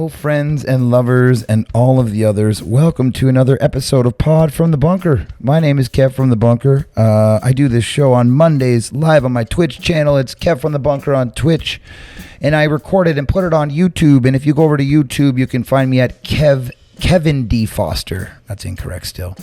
Hello, friends and lovers and all of the others. Welcome to another episode of Pod from the Bunker. My name is Kev from the Bunker. I do this show on Mondays live on my Twitch channel. It's Kev from the Bunker on Twitch. And I record it and put it on YouTube. And if you go over to YouTube, you can find me at Kevin D. Foster. That's incorrect still.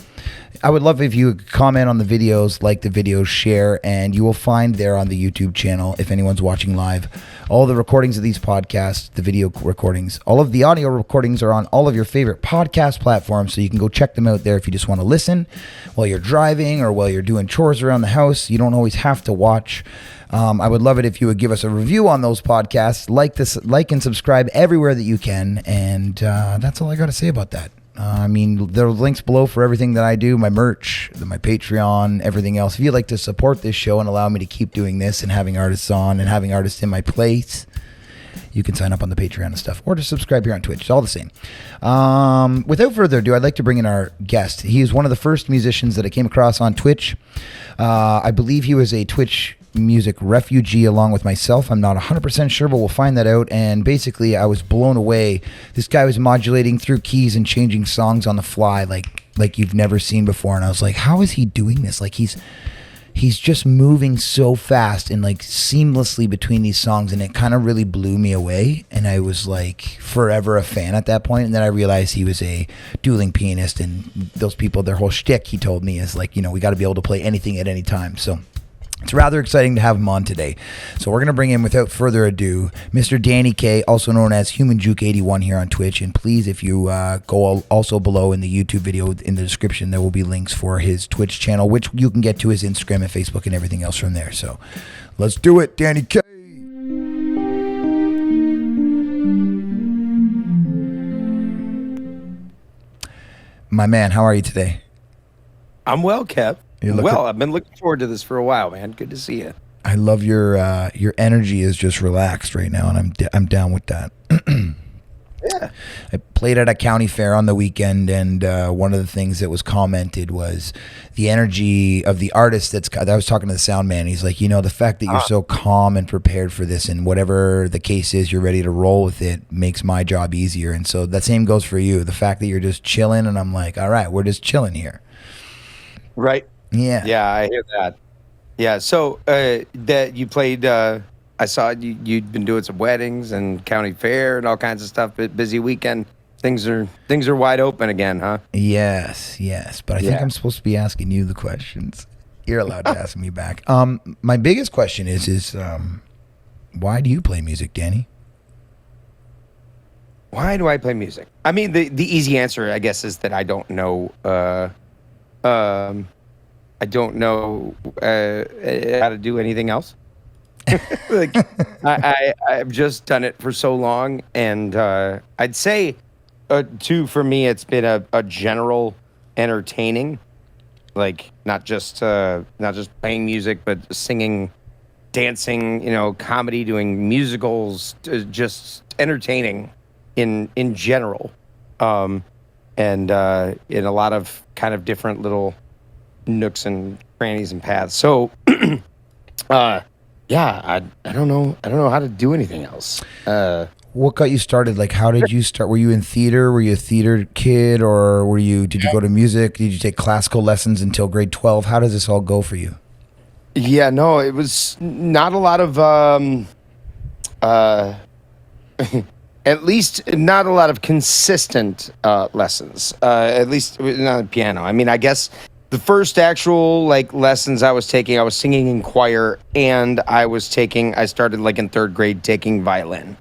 I would love if you would comment on the videos, like the videos, share, and you will find there on the YouTube channel, if anyone's watching live, all the recordings of these podcasts, the video recordings, all of the audio recordings are on all of your favorite podcast platforms, so you can go check them out there if you just want to listen while you're driving or while you're doing chores around the house. You don't always have to watch. I would love it if you would give us a review on those podcasts, like and subscribe everywhere that you can, and that's all I got to say about that. There are links below for everything that I do, my merch, my Patreon, everything else. If you'd like to support this show and allow me to keep doing this and having artists on and having artists in my place, you can sign up on the Patreon and stuff, or just subscribe here on Twitch. It's all the same. Without further ado, I'd like to bring in our guest. He is one of the first musicians that I came across on Twitch. I believe he was a Twitch music refugee along with myself. I'm not 100% sure, but we'll find that out. And basically, I was blown away. This guy was modulating through keys and changing songs on the fly like you've never seen before. And I was like, how is he doing this? Like he's just moving so fast and like seamlessly between these songs, and it kind of really blew me away. And I was like forever a fan at that point. And then I realized he was a dueling pianist, and those people, their whole shtick, he told me, is like, we got to be able to play anything at any time. So it's rather exciting to have him on today. So we're going to bring in, without further ado, Mr. Danny K, also known as Human Juke 81 here on Twitch. And please, if you go also below in the YouTube video in the description, there will be links for his Twitch channel, which you can get to his Instagram and Facebook and everything else from there. So let's do it, Danny K. My man, how are you today? I'm well, Kev. I've been looking forward to this for a while, man. Good to see you. I love your energy is just relaxed right now, and I'm down with that. Yeah. I played at a county fair on the weekend, and one of the things that was commented was the energy of the artist I was talking to the sound man. He's like, the fact that you're so calm and prepared for this, and whatever the case is, you're ready to roll with it, makes my job easier. And so that same goes for you. The fact that you're just chilling, and I'm like, all right, we're just chilling here. Right. Yeah. Yeah, I hear that. Yeah, so that you played, I saw you'd been doing some weddings and county fair and all kinds of stuff, but busy weekend. Things are wide open again, huh? Yes. But I think I'm supposed to be asking you the questions. You're allowed to ask me back. My biggest question is why do you play music, Danny? Why do I play music? I mean, the easy answer, I guess, is that I don't know. I don't know how to do anything else. Like I've just done it for so long, and I'd say, too, for me, it's been a general entertaining, like not just playing music, but singing, dancing, comedy, doing musicals, just entertaining in general, and in a lot of kind of different little nooks and crannies and paths. So I don't know how to do anything else. What got you started? Like, how did you start? Were you in theater? Were you a theater kid, or did you go to music? Did you take classical lessons until grade 12? How does this all go for you? Yeah, no, it was not a lot of at least not a lot of consistent lessons. At least not the piano. I mean, I guess the first actual lessons I was taking, I was singing in choir, and I started in third grade taking violin.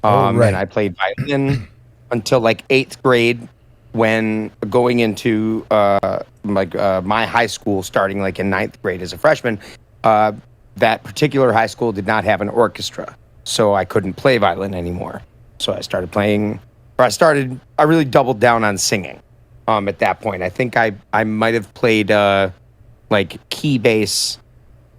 Right. And I played violin until 8th grade, when going into my high school, starting in 9th grade as a freshman. That particular high school did not have an orchestra, so I couldn't play violin anymore. So I really doubled down on singing. At that point, I think I might have played key bass,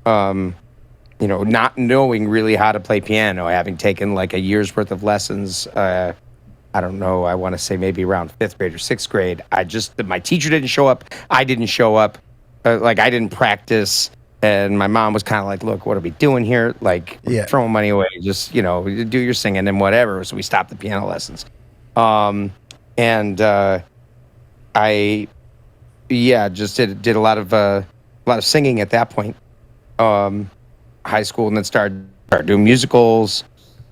not knowing really how to play piano, having taken a year's worth of lessons. I don't know. I want to say maybe around 5th grade or 6th grade. My teacher didn't show up. I didn't show up. I didn't practice. And my mom was kind of like, look, what are we doing here? Throwing money away. Just, do your singing and whatever. So we stopped the piano lessons. And I just did a lot of singing at that point, high school, and then started doing musicals,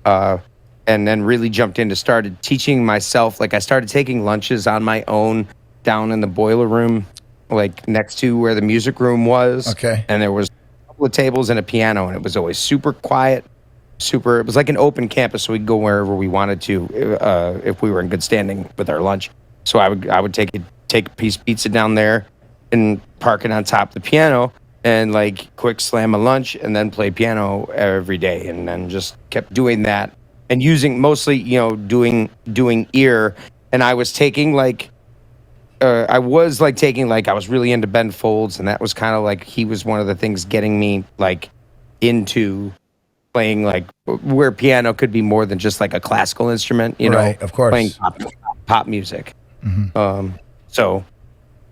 and then really started teaching myself. Like I started taking lunches on my own down in the boiler room, like next to where the music room was. Okay. And there was a couple of tables and a piano, and it was always super quiet. It was like an open campus, so we could go wherever we wanted to if we were in good standing with our lunch. So I would take a piece of pizza down there and park it on top of the piano and like quick slam a lunch and then play piano every day, and then just kept doing that and using mostly doing ear. And I was taking I was really into Ben Folds, and that was kind of like he was one of the things getting me like into playing, like where piano could be more than just like a classical instrument, right, of course, playing pop music. Mm-hmm. So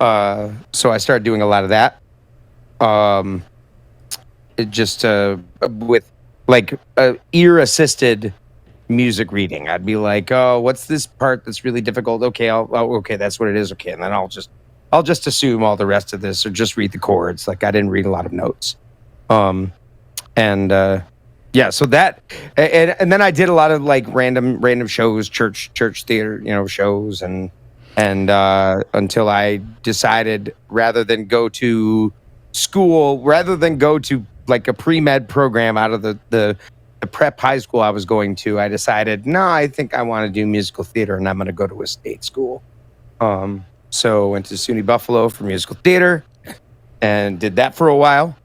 I started doing a lot of that. It just with like ear assisted music reading. I'd be like, oh, what's this part that's really difficult? Okay, okay, that's what it is. Okay, and then I'll just assume all the rest of this, or just read the chords. Like I didn't read a lot of notes. So that, and then I did a lot of like random shows, church theater, shows, and until I decided, rather than go to like a pre-med program out of the prep high school I was going to, I decided, no, I think I want to do musical theater, and I'm going to go to a state school. So went to SUNY Buffalo for musical theater and did that for a while.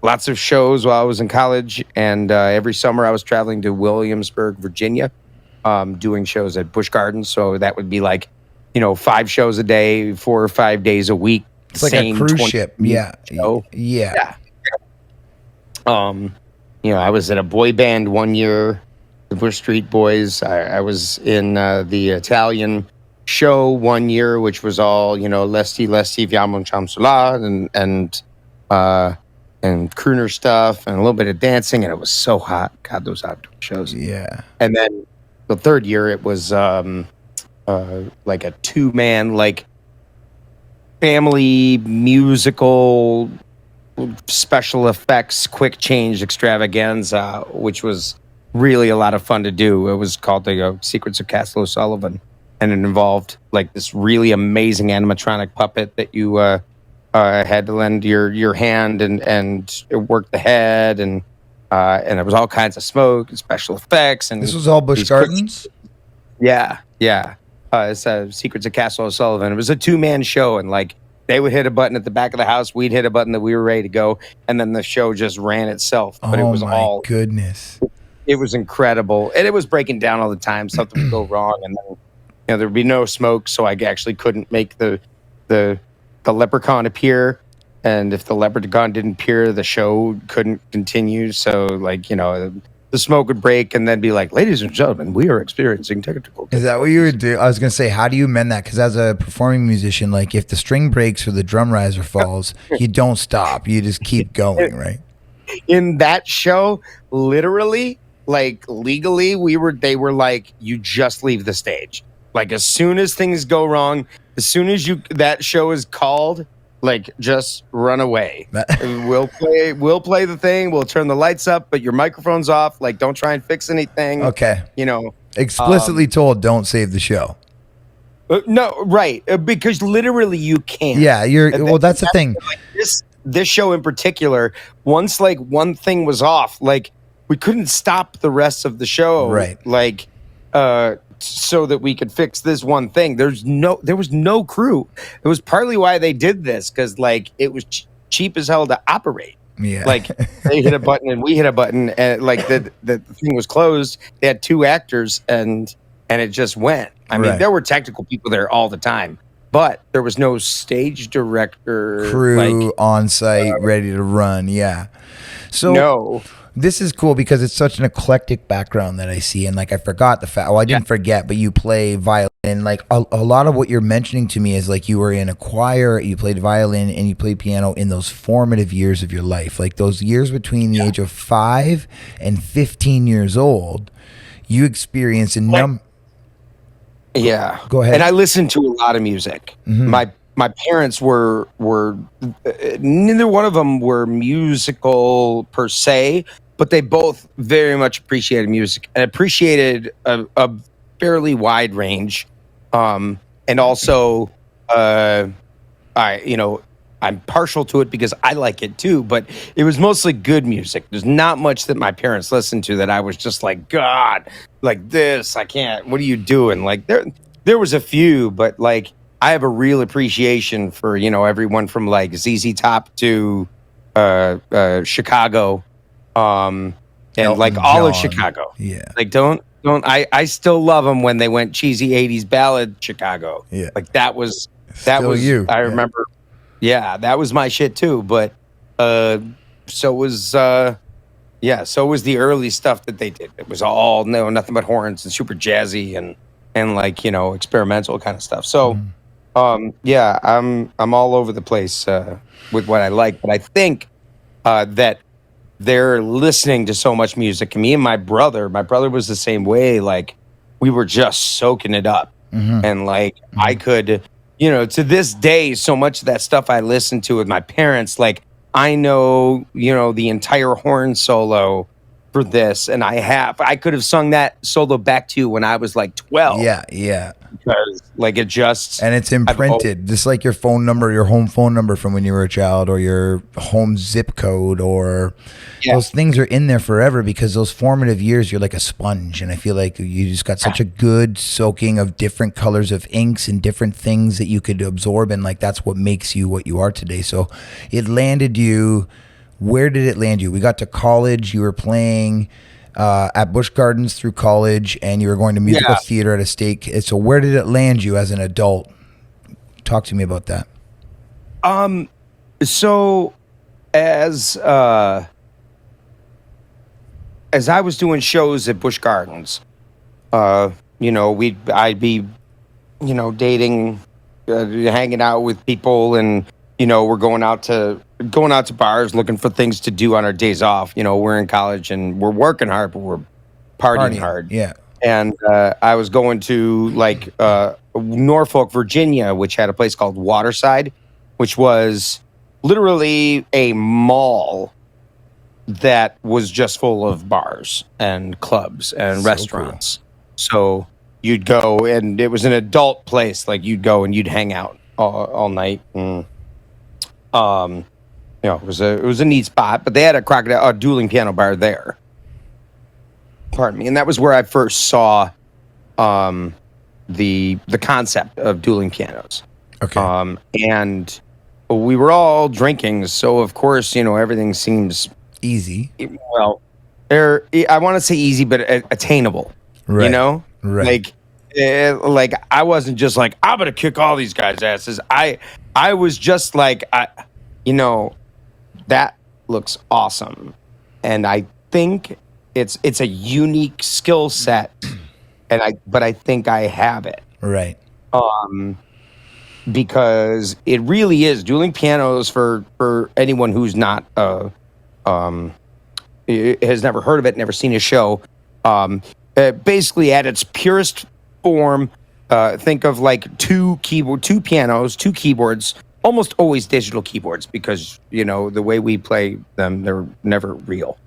Lots of shows while I was in college, and every summer I was traveling to Williamsburg, Virginia, doing shows at Busch Gardens. So that would be like, 5 shows a day, 4 or 5 days a week. It's like a cruise ship. Yeah. Yeah. I was in a boy band one year, the Bush Street Boys. I was in the Italian show one year, which was all Lesti Viamo Chamsula and crooner stuff and a little bit of dancing, and it was so hot. God, those outdoor shows. Yeah. And then the third year, it was like a 2-man like family musical special effects quick change extravaganza, which was really a lot of fun to do. It was called the Secrets of Castle O'Sullivan. And it involved like this really amazing animatronic puppet that you had to lend your hand and work the head, and there was all kinds of smoke and special effects. And this was all Busch Gardens? Yeah. It's Secrets of Castle O'Sullivan. It was a 2-man show, and like they would hit a button at the back of the house, we'd hit a button that we were ready to go, and then the show just ran itself. But it was goodness. It was incredible, and it was breaking down all the time. Something would go wrong, and then there would be no smoke, so I actually couldn't make the leprechaun appear. And if the leprechaun didn't appear, the show couldn't continue. So, the smoke would break and then be like, ladies and gentlemen, we are experiencing technical. Is that what you would do? I was going to say, how do you mend that? Because as a performing musician, like if the string breaks or the drum riser falls, you don't stop. You just keep going, right? In that show, literally, like legally, they were like, you just leave the stage. Like as soon as things go wrong, as soon as that show is called, like just run away. We'll play the thing. We'll turn the lights up, but your microphone's off. Like don't try and fix anything. Okay. Explicitly told, don't save the show. No, right? Because literally you can't. Yeah, that's the thing. Like this show in particular, once like one thing was off, like we couldn't stop the rest of the show. Right. Like, so that we could fix this one thing. There was no crew. It was partly why they did this, because like it was cheap as hell to operate. Yeah. Like they hit a button and we hit a button, and like the thing was closed. They had 2 actors and it just went. I mean, there were technical people there all the time, but there was no stage director, crew on site ready to run. Yeah. So no. This is cool because it's such an eclectic background that I see. And like, I forgot the fact, well, I didn't forget, but you play violin And like a lot of what you're mentioning to me is like you were in a choir, you played violin, and you played piano in those formative years of your life, like those years between the age of 5 and 15 years old. You experienced Yeah. Go ahead. And I listened to a lot of music. My parents were neither one of them were musical per se, but they both very much appreciated music and appreciated a fairly wide range. And also, I'm partial to it because I like it too, but it was mostly good music. There's not much that my parents listened to that I was just like, God, like this, I can't. What are you doing? Like there was a few, but like I have a real appreciation for everyone from like ZZ Top to Chicago, and Elton like all of John. Chicago. Yeah. Like don't I still love them when they went cheesy 80s ballad Chicago. Yeah. Like that was Still you. I Yeah. remember. Yeah, that was my shit too. But so was so was the early stuff that they did. It was all nothing but horns and super jazzy and like experimental kind of stuff. So yeah, I'm all over the place with what I like. But I think that they're listening to so much music. And me and my brother was the same way. Like we were just soaking it up, and like I could. To this day, so much of that stuff I listened to with my parents, like I know, the entire horn solo for this, and I could have sung that solo back to you when I was like 12. Yeah. Because like it just And it's imprinted, just like your phone number, your home phone number from when you were a child, or your home zip code, or those things are in there forever because those formative years, you're like a sponge. And I feel like you just got such a good soaking of different colors of inks and different things that you could absorb. And like, that's what makes you what you are today. So it landed you. Where did it land you? We got to college. You were playing at Busch Gardens through college, and you were going to musical theater at a state. So where did it land you as an adult? Talk to me about that. So as I was doing shows at Busch Gardens, I'd be, dating, hanging out with people, and we're going out to bars looking for things to do on our days off. We're in college and we're working hard, but we're partying hard. Yeah. And I was going to like Norfolk, Virginia, which had a place called Waterside, which was literally a mall that was just full of bars and clubs and restaurants. Cool. So you'd go, and it was an adult place. Like you'd go and you'd hang out all night. And it was a neat spot, but they had a dueling piano bar there. Pardon me. And that was where I first saw the concept of dueling pianos. Okay. And we were all drinking, so of course, everything seems easy. Well, I want to say easy, but attainable. Right. Right. Like I wasn't just like I'm gonna kick all these guys' asses. I was just like that looks awesome, and I think it's a unique skill set, but I think I have it. Right. Because it really is dueling pianos for anyone who's not has never heard of it, never seen a show. Basically, at its purest form, think of like two pianos, two keyboards, almost always digital keyboards because the way we play them, they're never real.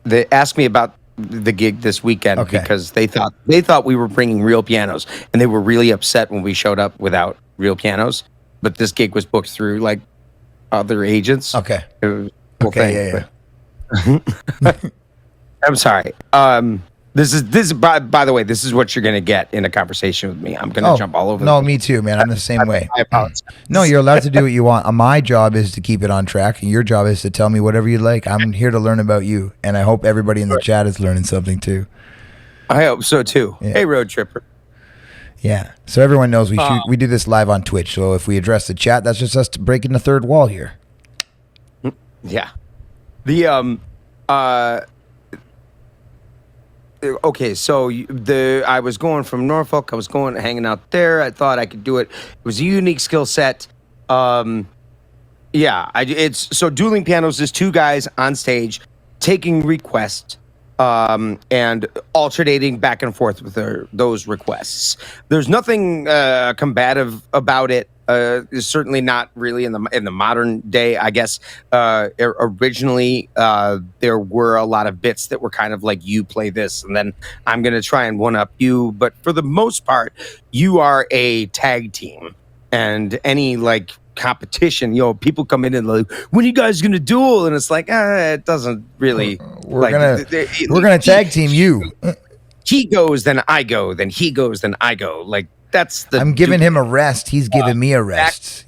They asked me about the gig this weekend because they thought we were bringing real pianos, and they were really upset when we showed up without real pianos. But this gig was booked through like other agents. Okay. It was a cool thing. Yeah. I'm sorry. This is by the way, this is what you're gonna get in a conversation with me. I'm gonna jump all over. No, me too, man. I'm the same way. I apologize. No, you're allowed to do what you want. My job is to keep it on track, and your job is to tell me whatever you like. I'm here to learn about you, and I hope everybody in the chat is learning something too. I hope so too. Yeah. Hey, road tripper. Yeah. So everyone knows we do this live on Twitch. So if we address the chat, that's just us breaking the third wall here. Yeah. The okay, so I was going from Norfolk. I was going hanging out there. I thought I could do it. It was a unique skill set. Um, yeah, it's so dueling pianos is two guys on stage taking requests and alternating back and forth with those requests. There's nothing combative about it. Certainly not really in the modern day. I guess originally there were a lot of bits that were kind of like you play this, and then I'm gonna try and one up you. But for the most part, you are a tag team, and any like competition, people come in and like, when are you guys gonna duel? And it's like, it doesn't really. We're gonna tag team you. He goes, then I go, then he goes, then I go. Like that's the. I'm giving him a rest. He's giving me a rest.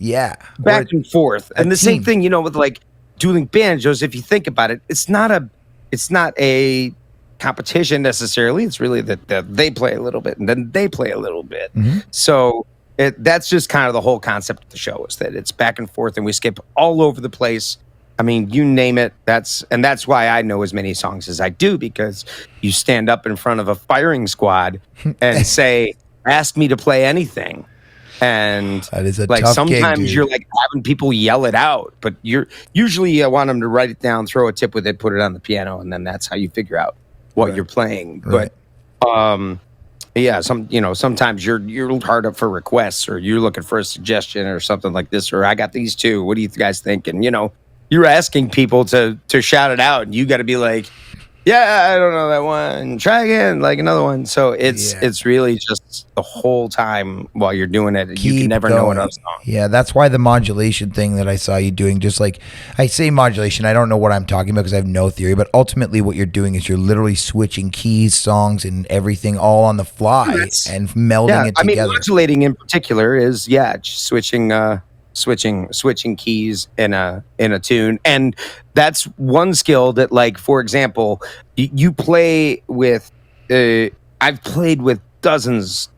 Back and forth, and the same thing, with like dueling banjos. If you think about it, it's not a competition necessarily. It's really that they play a little bit and then they play a little bit. Mm-hmm. So. That's just kind of the whole concept of the show is that it's back and forth and we skip all over the place. I mean, you name it. That's why I know as many songs as I do, because you stand up in front of a firing squad and say, ask me to play anything. And that is a like tough sometimes gig, you're like having people yell it out, but you're usually want them to write it down, throw a tip with it, put it on the piano, and then that's how you figure out what you're playing. Right. But yeah, sometimes you're hard up for requests, or you're looking for a suggestion or something like this, or I got these two. What do you guys think? And you're asking people to shout it out, and you got to be like, yeah, I don't know that one. Try again, like another one. So it's really just the whole time while you're doing it, you can never know another song. Yeah, that's why the modulation thing that I saw you doing, just like I say modulation, I don't know what I'm talking about because I have no theory, but ultimately what you're doing is you're literally switching keys, songs, and everything all on the fly and melding it together. I mean, modulating in particular is just switching keys in a tune, and that's one skill that, like, for example, you play with I've played with dozens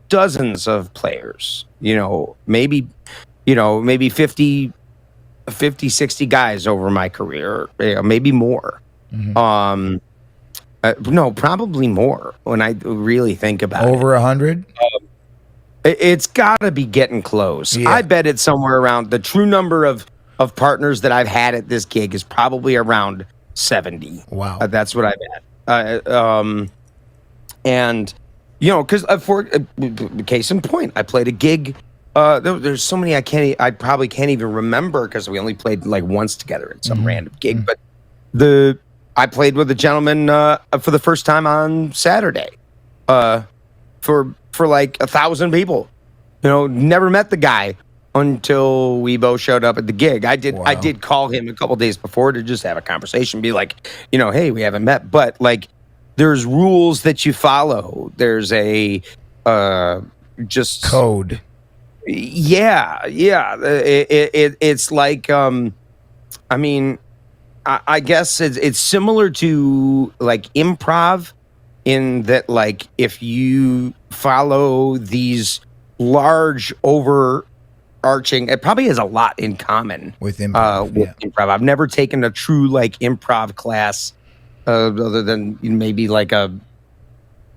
of players, maybe 50 60 guys over my career, maybe more. Mm-hmm. No, probably more when I really think about it. Over 100. It's got to be getting close. Yeah. I bet it's somewhere around the true number of partners that I've had at this gig is probably around 70. Wow. That's what I bet. And, because for case in point, I played a gig. There's so many I probably can't even remember because we only played like once together at some random gig. But I played with a gentleman for the first time on Saturday. For like 1,000 people, never met the guy until we both showed up at the gig. I did call him a couple days before to just have a conversation, be like, hey, we haven't met, but like, there's rules that you follow. There's a just code. Yeah. It's like, I mean, I guess it's similar to like improv, in that, like, if you follow these large overarching, it probably has a lot in common with improv. Improv. I've never taken a true like improv class, other than maybe like I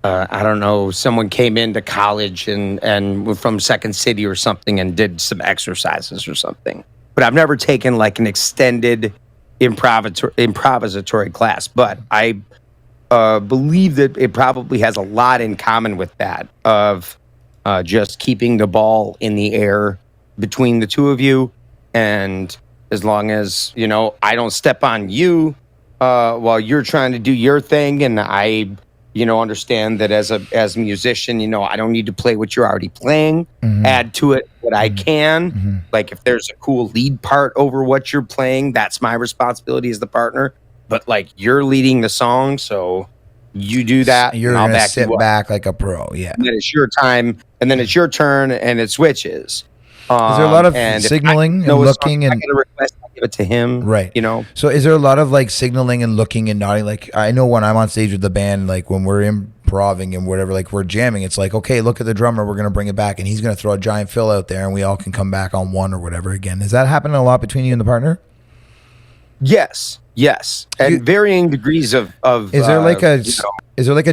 don't know, someone came into college and from Second City or something and did some exercises or something. But I've never taken like an extended improvisatory class. But I believe that it probably has a lot in common with that, of just keeping the ball in the air between the two of you. And as long as, I don't step on you while you're trying to do your thing, and I, understand that as a musician, I don't need to play what you're already playing, add to it what I can. Like if there's a cool lead part over what you're playing, that's my responsibility as the partner. But like, you're leading the song, so you do that. You're and gonna sit back like a pro, yeah. And then it's your time, and then it's your turn, and it switches. Is there a lot of signaling and looking and request, I give it to him, right? So is there a lot of like signaling and looking and nodding? Like I know when I'm on stage with the band, like when we're improving and whatever, like we're jamming, it's like, okay, look at the drummer, we're gonna bring it back, and he's gonna throw a giant fill out there, and we all can come back on one or whatever again. Is that happening a lot between you and the partner? Yes, and varying degrees of. Is there like a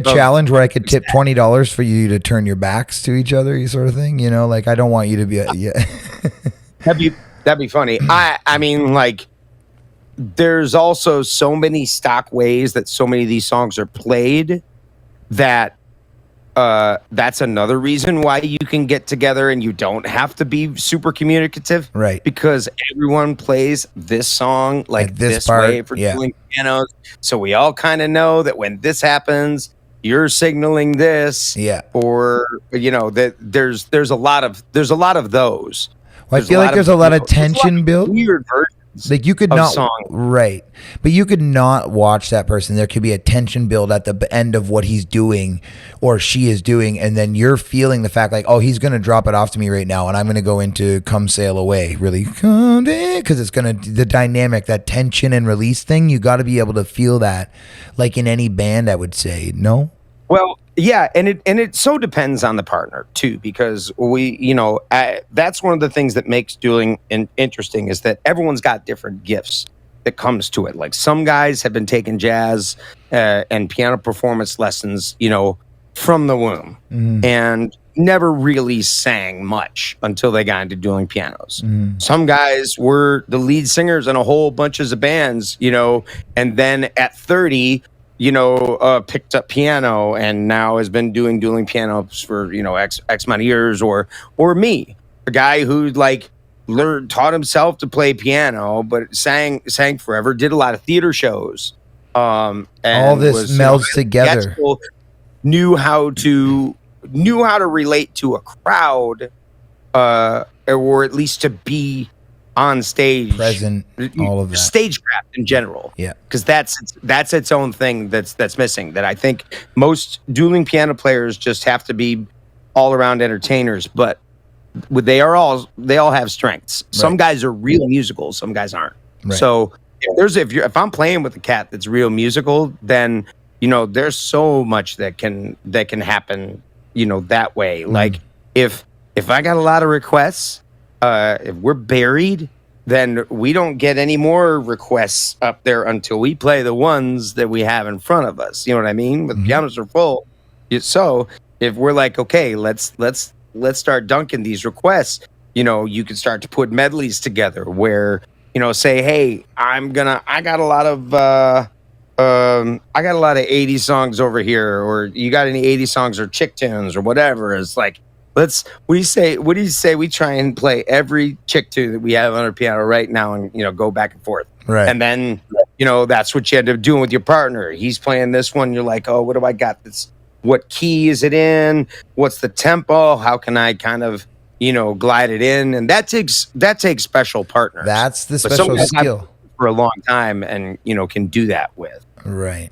challenge where I could tip $20 for you to turn your backs to each other, you sort of thing? You know, like I don't want you to be. That'd be funny. I mean, like, there's also so many stock ways that so many of these songs are played that that's another reason why you can get together and you don't have to be super communicative, right? Because everyone plays this song like this part, way for doing pianos, so we all kind of know that when this happens, you're signaling this, or that there's a lot of those. Well, I feel like there's a lot of tension built. Weird versions. Like you could not, song. right? But you could not watch that person. There could be a tension build at the end of what he's doing or she is doing, and then you're feeling the fact like, oh, he's gonna drop it off to me right now, and I'm gonna go into "Come Sail Away," really, because it's gonna the dynamic, that tension and release thing. You got to be able to feel that, like in any band, I would say. No. Well, yeah, and it so depends on the partner too, because that's one of the things that makes dueling interesting is that everyone's got different gifts that comes to it. Like some guys have been taking jazz and piano performance lessons, from the womb, and never really sang much until they got into dueling pianos. Some guys were the lead singers in a whole bunches of bands, and then at 30. Picked up piano and now has been doing dueling pianos for, X amount of years, or me, a guy who taught himself to play piano, but sang forever, did a lot of theater shows. And all this melds together. Knew how to relate to a crowd, or at least to be on stage, present, all of that, stagecraft in general, because that's its own thing that's missing. That I think most dueling piano players just have to be all around entertainers, but they all have strengths. Some guys are real musical, some guys aren't. Right. So if I'm playing with a cat that's real musical, then there's so much that can happen, that way. Like if I got a lot of requests. If we're buried, then we don't get any more requests up there until we play the ones that we have in front of us. You know what I mean? But the pianos are full. So if we're like, okay, let's start dunking these requests, you can start to put medleys together where, say, hey, I got a lot of 80s songs over here, or you got any 80s songs or chick tunes or whatever. It's like, what do you say we try and play every chick tune that we have on our piano right now and, go back and forth. Right. And then, that's what you end up doing with your partner. He's playing this one. You're like, oh, what do I got? What key is it in? What's the tempo? How can I kind of, glide it in? And that takes special partners. That's the special skill for a long time and, can do that with. Right.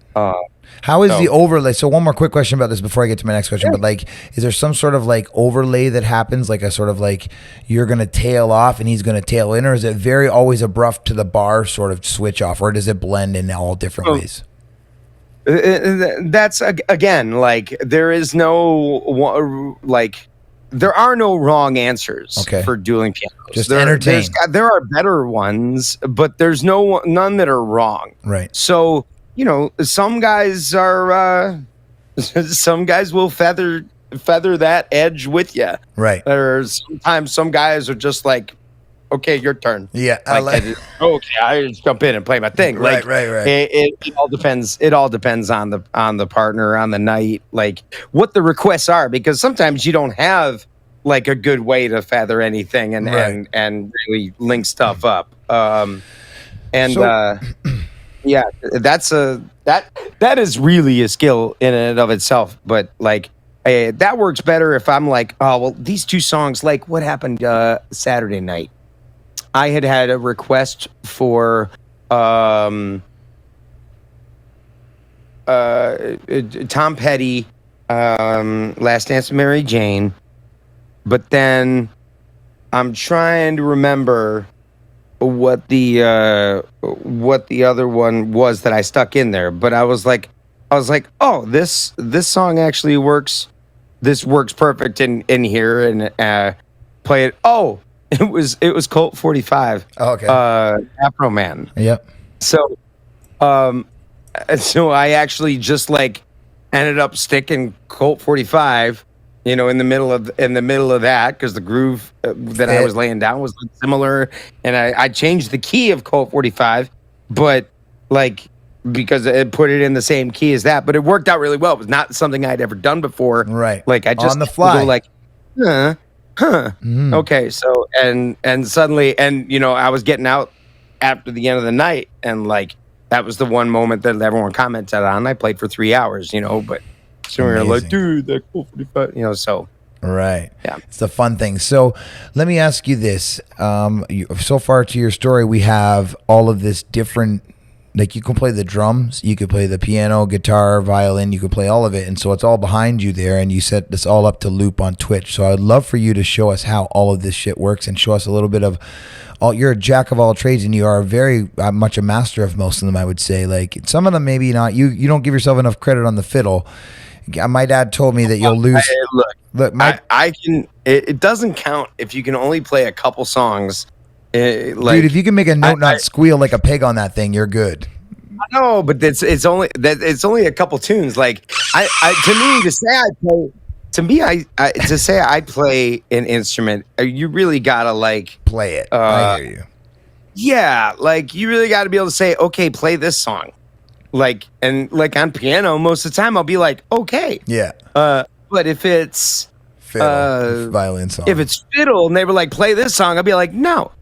How is the overlay? So one more quick question about this before I get to my next question. But is there some sort of overlay that happens, like a sort of you're going to tail off and he's going to tail in, or is it very always abrupt to the bar sort of switch off, or does it blend in all different ways? That's again, there is no there are no wrong answers for dueling pianos. Just entertain. There are better ones, but there's none that are wrong. Right. So. Some guys are, some guys will feather that edge with you. Right. Or sometimes some guys are just like, okay, your turn. Yeah. Okay, I just jump in and play my thing. Right. It all depends. It all depends on the partner, on the night, what the requests are, because sometimes you don't have a good way to feather anything and really link stuff up. Yeah, that is really a skill in and of itself. But that works better if I'm like, oh well, these two songs, what happened Saturday night? I had a request for Tom Petty, Last Dance with Mary Jane, but then I'm trying to remember what the other one was that I stuck in there, but I was like, oh, this song actually works. This works perfect in here, and play it. Oh, it was Colt 45. Oh, okay. Afro Man. Yep. So, so I actually just like ended up sticking Colt 45, in the middle of that because the groove that I was laying down was similar, and I changed the key of Colt 45, but like because it put it in the same key as that, but it worked out really well. It was not something I'd ever done before. Right. Like I just on the fly. go like, okay. So and suddenly I was getting out after the end of the night, and like that was the one moment that everyone commented on. I played for 3 hours, but so we were like, dude, that Cool 45, so. Right. Yeah. It's the fun thing. So let me ask you this. So far to your story, we have all of this different, like you can play the drums, you could play the piano, guitar, violin, you could play all of it. And so it's all behind you there, and you set this all up to loop on Twitch. So I'd love for you to show us how all of this shit works and show us a little bit of you're a jack of all trades, and you are very much a master of most of them, I would say. Like some of them, maybe not. You don't give yourself enough credit on the fiddle. My dad told me that you'll lose. I can. It doesn't count if you can only play a couple songs. Dude, if you can make a note not squeal like a pig on that thing, you're good. No, but it's only a couple tunes. Like to say I play an instrument, you really gotta like play it. I hear you. Yeah, like you really got to be able to say, okay, play this song. Like on piano, most of the time I'll be like, okay. Yeah. But if it's fiddle, violin song, if it's fiddle and they were like, play this song, I'll be like, no.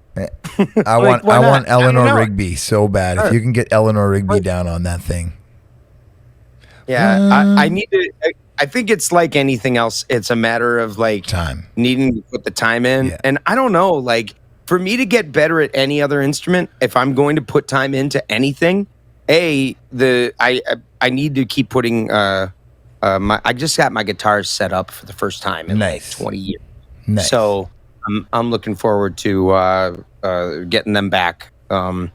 I want Eleanor Rigby so bad. If you can get Eleanor Rigby down on that thing. Yeah, I need to. I think it's like anything else. It's a matter of like time, needing to put the time in. Yeah. And I don't know, like for me to get better at any other instrument, if I'm going to put time into anything, I need to keep putting. I just got my guitars set up for the first time in like 20 years. Nice. So I'm looking forward to getting them back and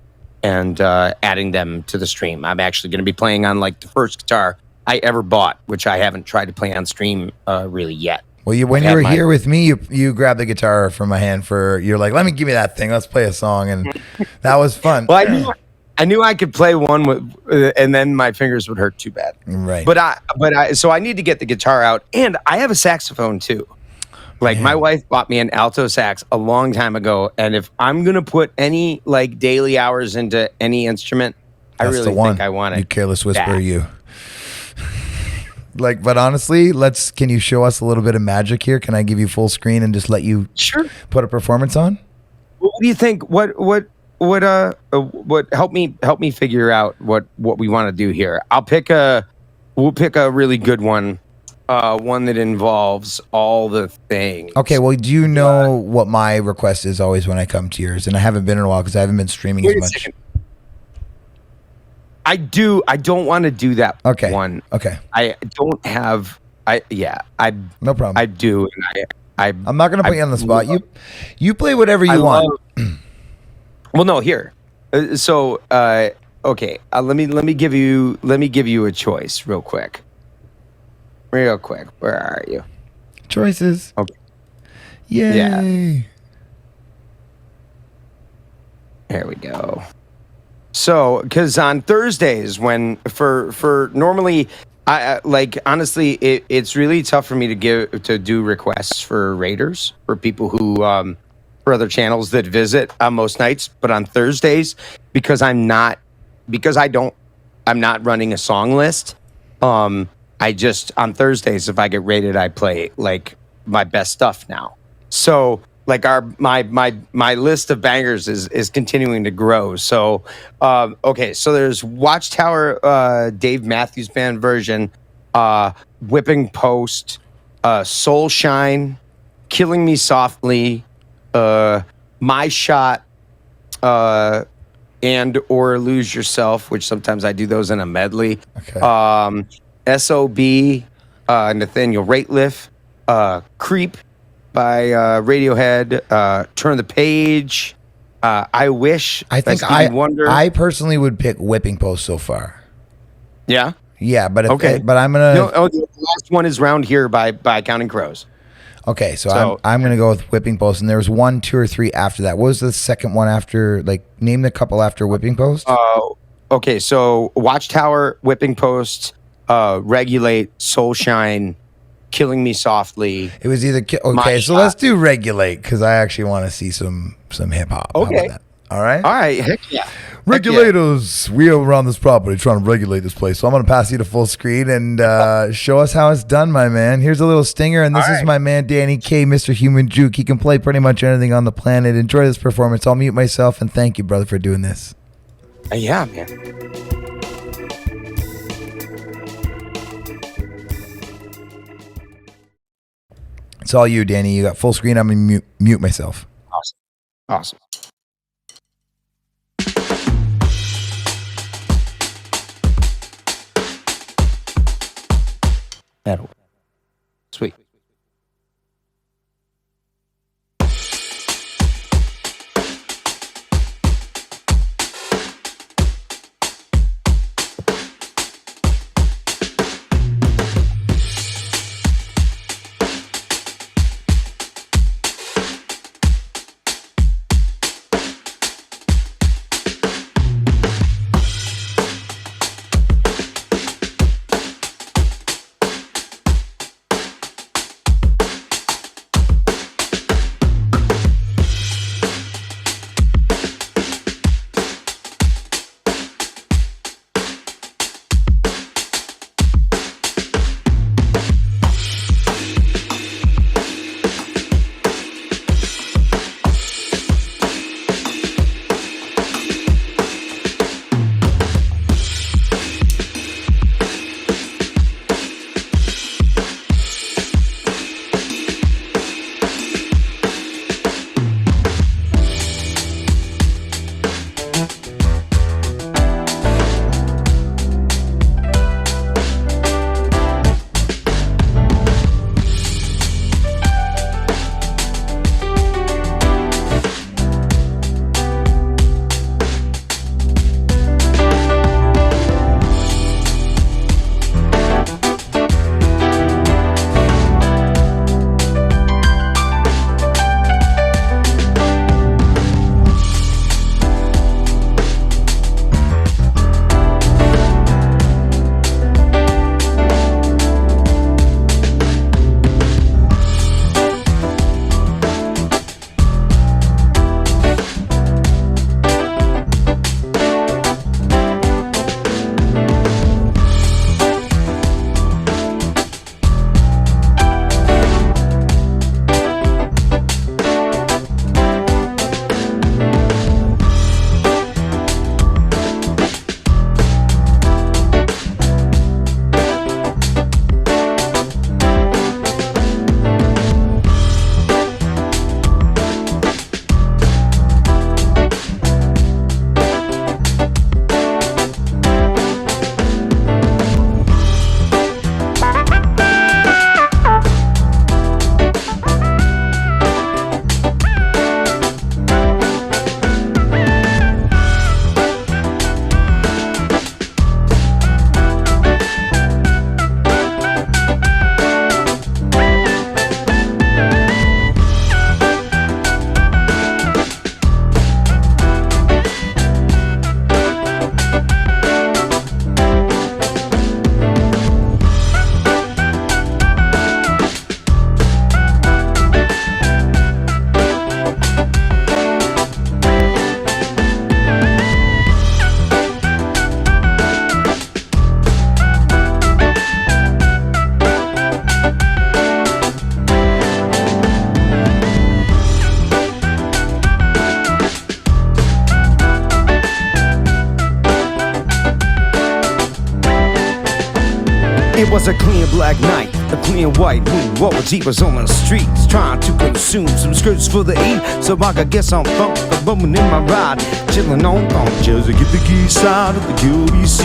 adding them to the stream. I'm actually going to be playing on like the first guitar I ever bought, which I haven't tried to play on stream really yet. Well, when you were here with me, you grabbed the guitar from my hand you're like, give me that thing. Let's play a song. And that was fun. Well, I knew I could play one and then my fingers would hurt too bad. Right. So I need to get the guitar out, and I have a saxophone too. Like my wife bought me an alto sax a long time ago, and if I'm gonna put any like daily hours into any instrument, I really think I want it. You careless whisperer, you. But honestly, can you show us a little bit of magic here? Can I give you full screen and just let you put a performance on? What do you think? What help me figure out what we want to do here? We'll pick a really good one. One that involves all the things. Okay, well, do you know what my request is always when I come to yours? And I haven't been in a while because I haven't been streaming as much. I don't want to do that one. Okay. I don't have. No problem. I do, and I'm not going to put you on the spot. You play whatever you want. Well, no, here. Okay. Let me give you a choice real quick. Where are you? Choices. Okay. Yay. Yeah. There we go. So, because on Thursdays, when for normally, I like honestly, it's really tough for me to do requests for raiders for people who for other channels that visit on most nights, but on Thursdays I'm not running a song list. I just on Thursdays, if I get rated, I play like my best stuff now. So like my list of bangers is continuing to grow. So okay, so there's Watchtower, Dave Matthews Band version, Whipping Post, Soul Shine, Killing Me Softly, My Shot, and or Lose Yourself, which sometimes I do those in a medley. Okay. SOB, Nathaniel Rateliff, Creep by Radiohead, Turn the Page, I Wish. I think I personally would pick Whipping Post so far. Yeah? Yeah, but okay. But I'm gonna. No, the last one is Round Here by Counting Crows. Okay, so I'm gonna go with whipping post, and there was 1, 2, or 3 after that. What was the second one after? Like, name the couple after whipping post. Okay, so Watchtower, whipping post, regulate, soul shine, killing me softly. It was either okay. So let's do regulate because I actually want to see some hip hop. Okay. How about that? All right. Heck yeah. Regulators, we are around this property trying to regulate this place. So I'm going to pass you to full screen and show us how it's done, my man. Here's a little stinger, and this is my man, Danny K, Mr. Human Juke. He can play pretty much anything on the planet. Enjoy this performance. I'll mute myself, and thank you, brother, for doing this. Yeah, man. It's all you, Danny. You got full screen. I'm going to mute myself. Awesome. That'll sweet. It was a clean black night, a clean white moon. What was was on the streets, trying to consume some skirts for the E, so I could get some funk, a moment in my ride. chillin' on just to get the east side of the QBC.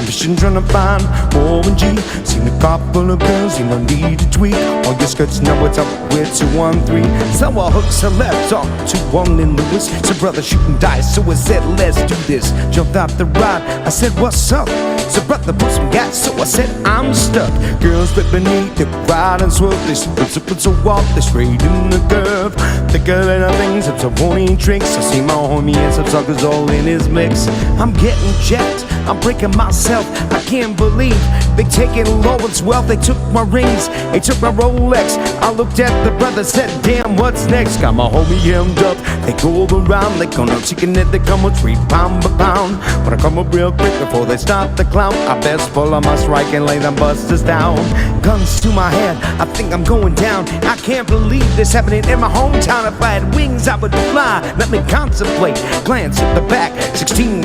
Mission trying to find Warren G. Seen a couple of girls, you no need to tweak. All your skirts know what's up with 213. So I hooked some left off 21 in Lewis. So brother shooting dice, so I said let's do this. Jumped out the ride, I said what's up? So brother put some gas, so I said I'm stuck. Girls fit beneath the ride and swerve. They slip so off, they straight in the curve. Thicker than a things, it's a warning tricks. I see my homie and some suckers all in his mix. I'm getting jacked, I'm breaking myself. I can't believe they taking Lawrence wealth. They took my rings, they took my Rolex. I looked at the brother, said damn, what's next? Got my homie hemmed up, they go around. They gonna chicken it, they come with 3 pound per pound. But I come up real quick before they start the clown. I best pull on my strike and lay them busters down. Guns to my head, I think I'm going down. I can't believe this happening in my hometown. If I had wings, I would fly. Let me contemplate. Glance at the back, 16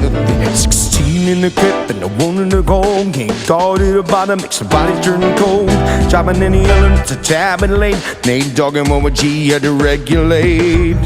in the clip and the one in the goal. Can't guard it about it, makes the bodies turn cold. Driving in the yelling, it's a tab and late. Nate dogging one with G had to regulate.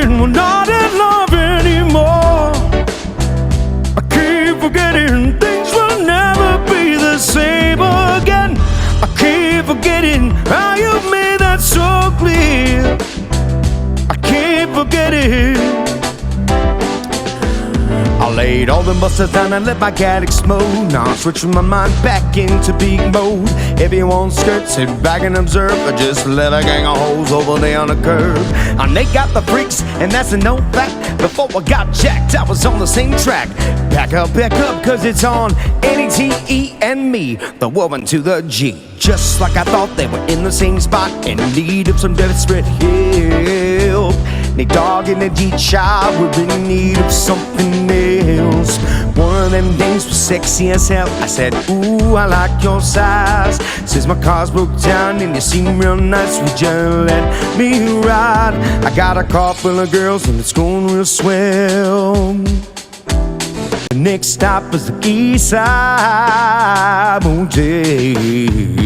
We're not in love anymore. I keep forgetting things will never be the same again. I keep forgetting how you made that so clear. I keep forgetting. I laid all the busters down and let my cat explode. Now I'm switching my mind back into big mode. Everyone's skirt, sit back and observe. I just let a gang of hoes over there on the curb. And they got the freaks, and that's a known fact. Before I got jacked, I was on the same track. Back up, cause it's on N-E-T-E and me, the woman to the G. Just like I thought, they were in the same spot, in need of some desperate help. They dog in the deep shop, we're in need of something else. One of them days was sexy as hell. I said, ooh, I like your size. Says my car's broke down and you seem real nice. Would you let me ride? I got a car full of girls and it's going real swell. The next stop is the East Side Motel.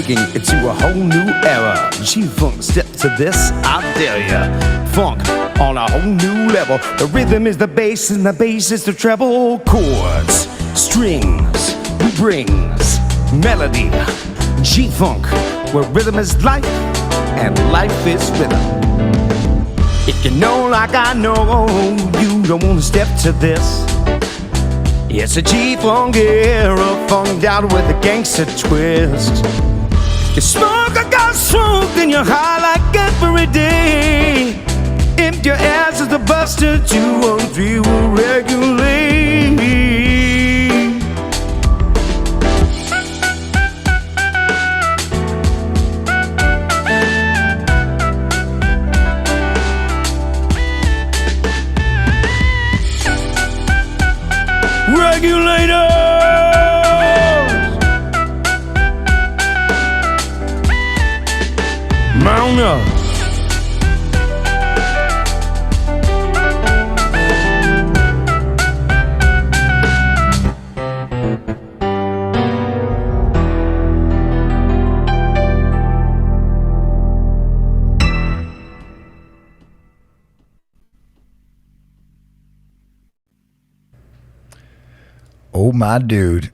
taking it to a whole new era. G-Funk, step to this, I dare ya. Funk on a whole new level. The rhythm is the bass and the bass is the treble. Chords, strings, brings melody. G-Funk, where rhythm is life and life is rhythm. If you know like I know, you don't want to step to this. It's a G-Funk era, funked out with a gangster twist. You smoke, I got smoke, then you're high like every day. If your ass is the buster, 213 will regulate. Regulators! Mount up. Oh, my dude.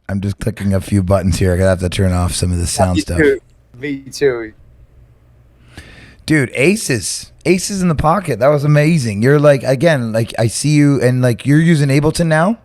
I'm just clicking a few buttons here. I gotta have to turn off some of the sound stuff. Me too. Dude, aces in the pocket. That was amazing. You're like, again, like I see you, and like you're using Ableton now.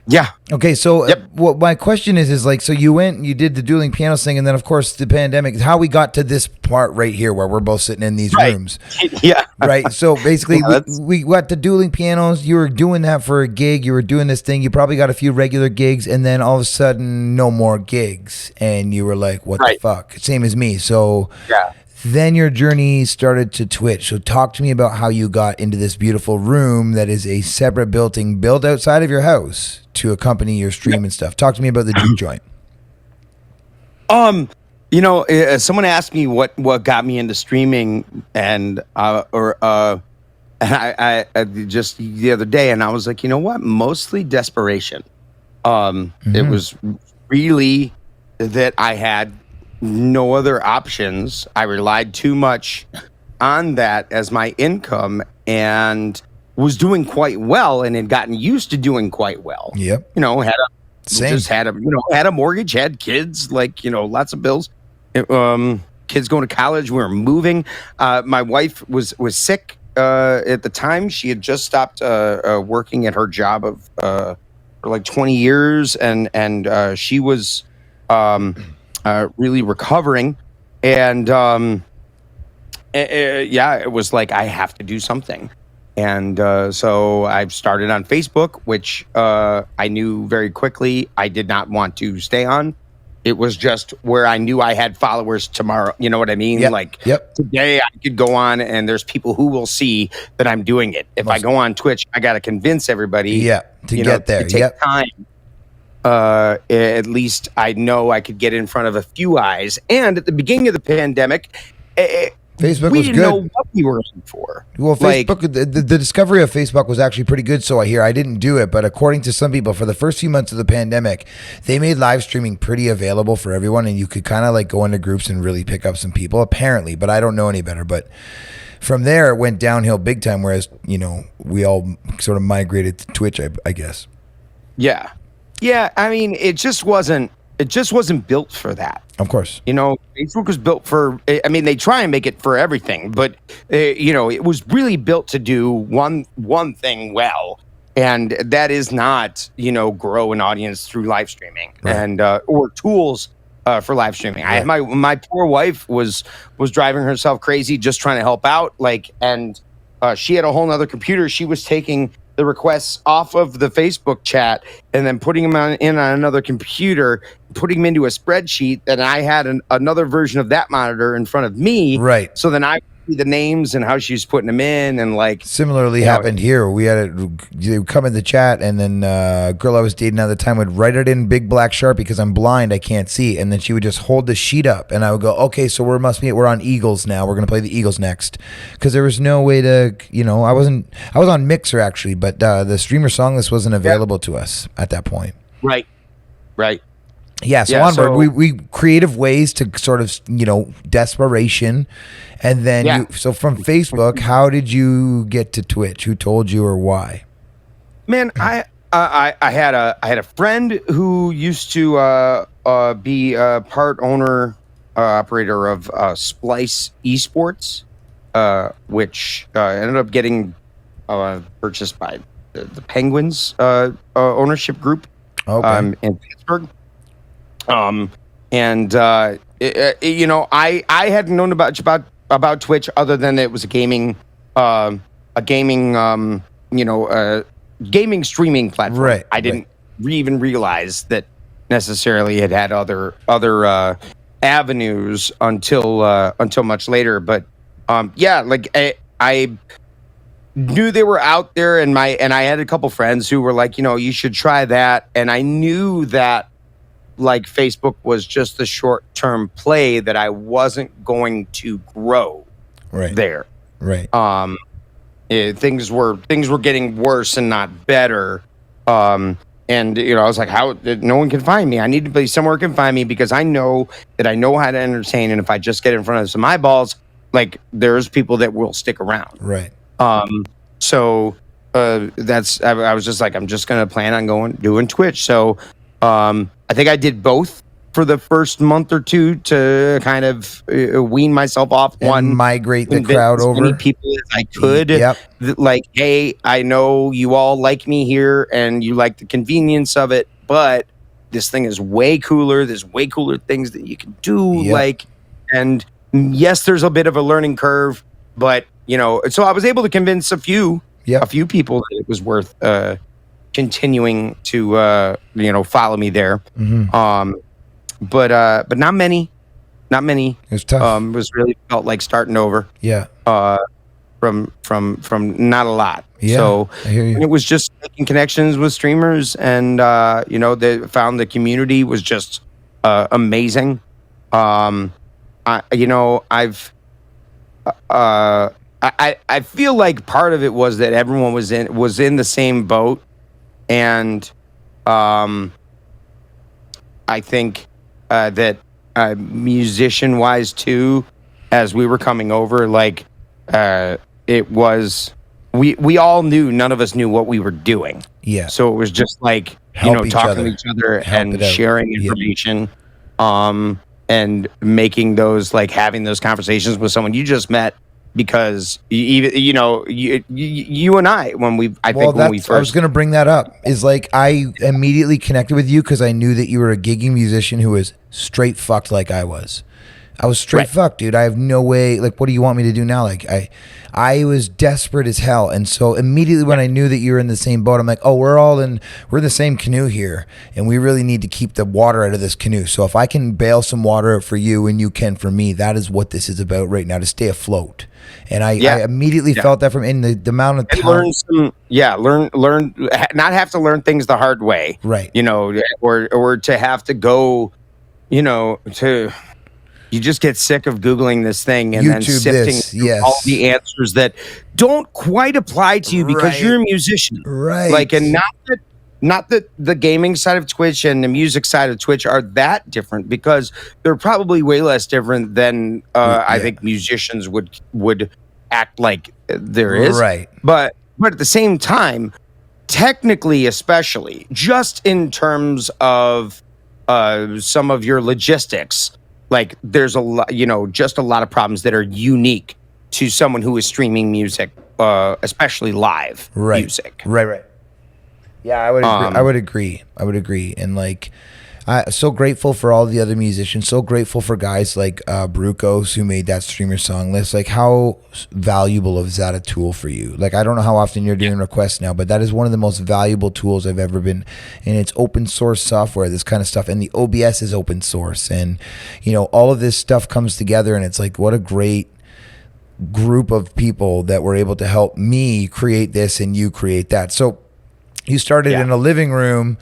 Yeah. Okay, so Yep. what my question is like, so you went and you did the dueling pianos thing, and then of course the pandemic is how we got to this part right here where we're both sitting in these rooms. Yeah. Right. So basically, Yeah, we got the dueling pianos. You were doing that for a gig. You were doing this thing. You probably got a few regular gigs, and then all of a sudden, no more gigs, and you were like, "What the fuck?" Same as me. So Yeah. then your journey started to Twitch. So talk to me about how you got into this beautiful room that is a separate building built outside of your house to accompany your stream and stuff. Talk to me about the Juke joint. You know, someone asked me what got me into streaming, and I just the other day, and I was like, you know what? Mostly desperation. It was really that I had no other options. I relied too much on that as my income, and was doing quite well, and had gotten used to doing quite well. Yep. You know, had Same. a mortgage, had kids, like, you know, lots of bills. Kids going to college. We were moving. My wife was sick at the time. She had just stopped working at her job of for like 20 years, and she was really recovering. And it was like, I have to do something. And so I started on Facebook, which I knew very quickly I did not want to stay on. It was just where I knew I had followers tomorrow. You know what I mean? Yep. Like Yep. today I could go on and there's people who will see that I'm doing it. If I go on Twitch, I got to convince everybody. Yeah, to get there. It takes time. At least I know I could get in front of a few eyes. And at the beginning of the pandemic, Facebook we was didn't good. know what we were in for. Well, Like, Facebook, the discovery of Facebook was actually pretty good. So I hear. I didn't do it, but according to some people, for the first few months of the pandemic, they made live streaming pretty available for everyone, and you could kind of like go into groups and really pick up some people. Apparently, but I don't know any better. But from there, it went downhill big time. Whereas we all sort of migrated to Twitch, I guess. yeah. I mean, it just wasn't built for that. Of course. Facebook was built for, I mean, they try and make it for everything, but, it was really built to do one thing well. And that is not, grow an audience through live streaming, Right. and, or tools for live streaming. Right. My poor wife was driving herself crazy just trying to help out. And she had a whole nother computer. She was taking the requests off of the Facebook chat and then putting them in on another computer, putting them into a spreadsheet. And I had another version of that monitor in front of me. Right. So then I see the names and how she's putting them in, and like Similarly happened here. We had you come in the chat, and then a girl I was dating at the time would write it in big black Sharpie because I'm blind, I can't see, and then she would just hold the sheet up, and I would go, okay, so we're on Eagles now. We're gonna play the Eagles next, because there was no way to, I was on Mixer actually, but the streamer song list wasn't available to us at that point. Right. Right. Yeah, so Yeah, onward, so- we creative ways to sort of, desperation. And then Yeah. so from Facebook, how did you get to Twitch? Who told you or why? Man, I had a friend who used to be a part owner operator of Splice Esports, which ended up getting purchased by the Penguins ownership group Okay. in Pittsburgh. And I hadn't known about Twitch other than it was a gaming gaming streaming platform. Right, I didn't even realize that necessarily it had other avenues until much later. But I knew they were out there, and I had a couple friends who were like, you should try that, and I knew that like Facebook was just the short-term play, that I wasn't going to grow there. Right. Things were getting worse and not better. And I was like, how no one can find me. I need to be somewhere can find me, because I know that I know how to entertain, and if I just get in front of some eyeballs, like there's people that will stick around. Right. So that's I was just like, I'm just gonna plan on doing Twitch. So I think I did both for the first month or two to kind of wean myself off And migrate the crowd over. As many people as I could. Yep. Like, hey, I know you all like me here and you like the convenience of it, but this thing is way cooler. There's way cooler things that you can do. Yep. And yes, there's a bit of a learning curve, but so I was able to convince a few people that it was worth continuing to follow me there. Mm-hmm. But not many. It was tough. It was really felt like starting over. Yeah. From not a lot. Yeah, So I hear you. it was just making connections with streamers, and they found the community was just amazing. I feel like part of it was that everyone was in the same boat, and I think that musician wise too, as we were coming over, like it was we all knew, none of us knew what we were doing. Yeah. So it was just like talking to each other and sharing information, and making those, like having those conversations with someone you just met, because you and I, when we first, I was going to bring that up, is like I immediately connected with you because I knew that you were a gigging musician who was straight fucked like I was. I was straight fucked, dude. I have no way. Like, what do you want me to do now? Like, I was desperate as hell. And so immediately when I knew that you were in the same boat, I'm like, oh, we're in the same canoe here. And we really need to keep the water out of this canoe. So if I can bail some water out for you and you can for me, that is what this is about right now, to stay afloat. And I immediately felt that from in the amount of time. Learn, not have to learn things the hard way. Right. Or to have to go, you just get sick of Googling this thing and then sifting through all the answers that don't quite apply to you because you're a musician. Right. Like, and not that the gaming side of Twitch and the music side of Twitch are that different, because they're probably way less different than I think musicians would act like there is. Right. But at the same time, technically, especially just in terms of some of your logistics, like there's a lot, just a lot of problems that are unique to someone who is streaming music, especially live music. Right. Yeah, I would agree. I would agree. And like, I'm so grateful for all the other musicians. So grateful for guys like Brucos, who made that streamer song list. Like, how valuable is that a tool for you? Like, I don't know how often you're doing requests now, but that is one of the most valuable tools I've ever been. And it's open source software, this kind of stuff. And the OBS is open source. And, all of this stuff comes together. And it's like, what a great group of people that were able to help me create this and you create that. So you started in a living room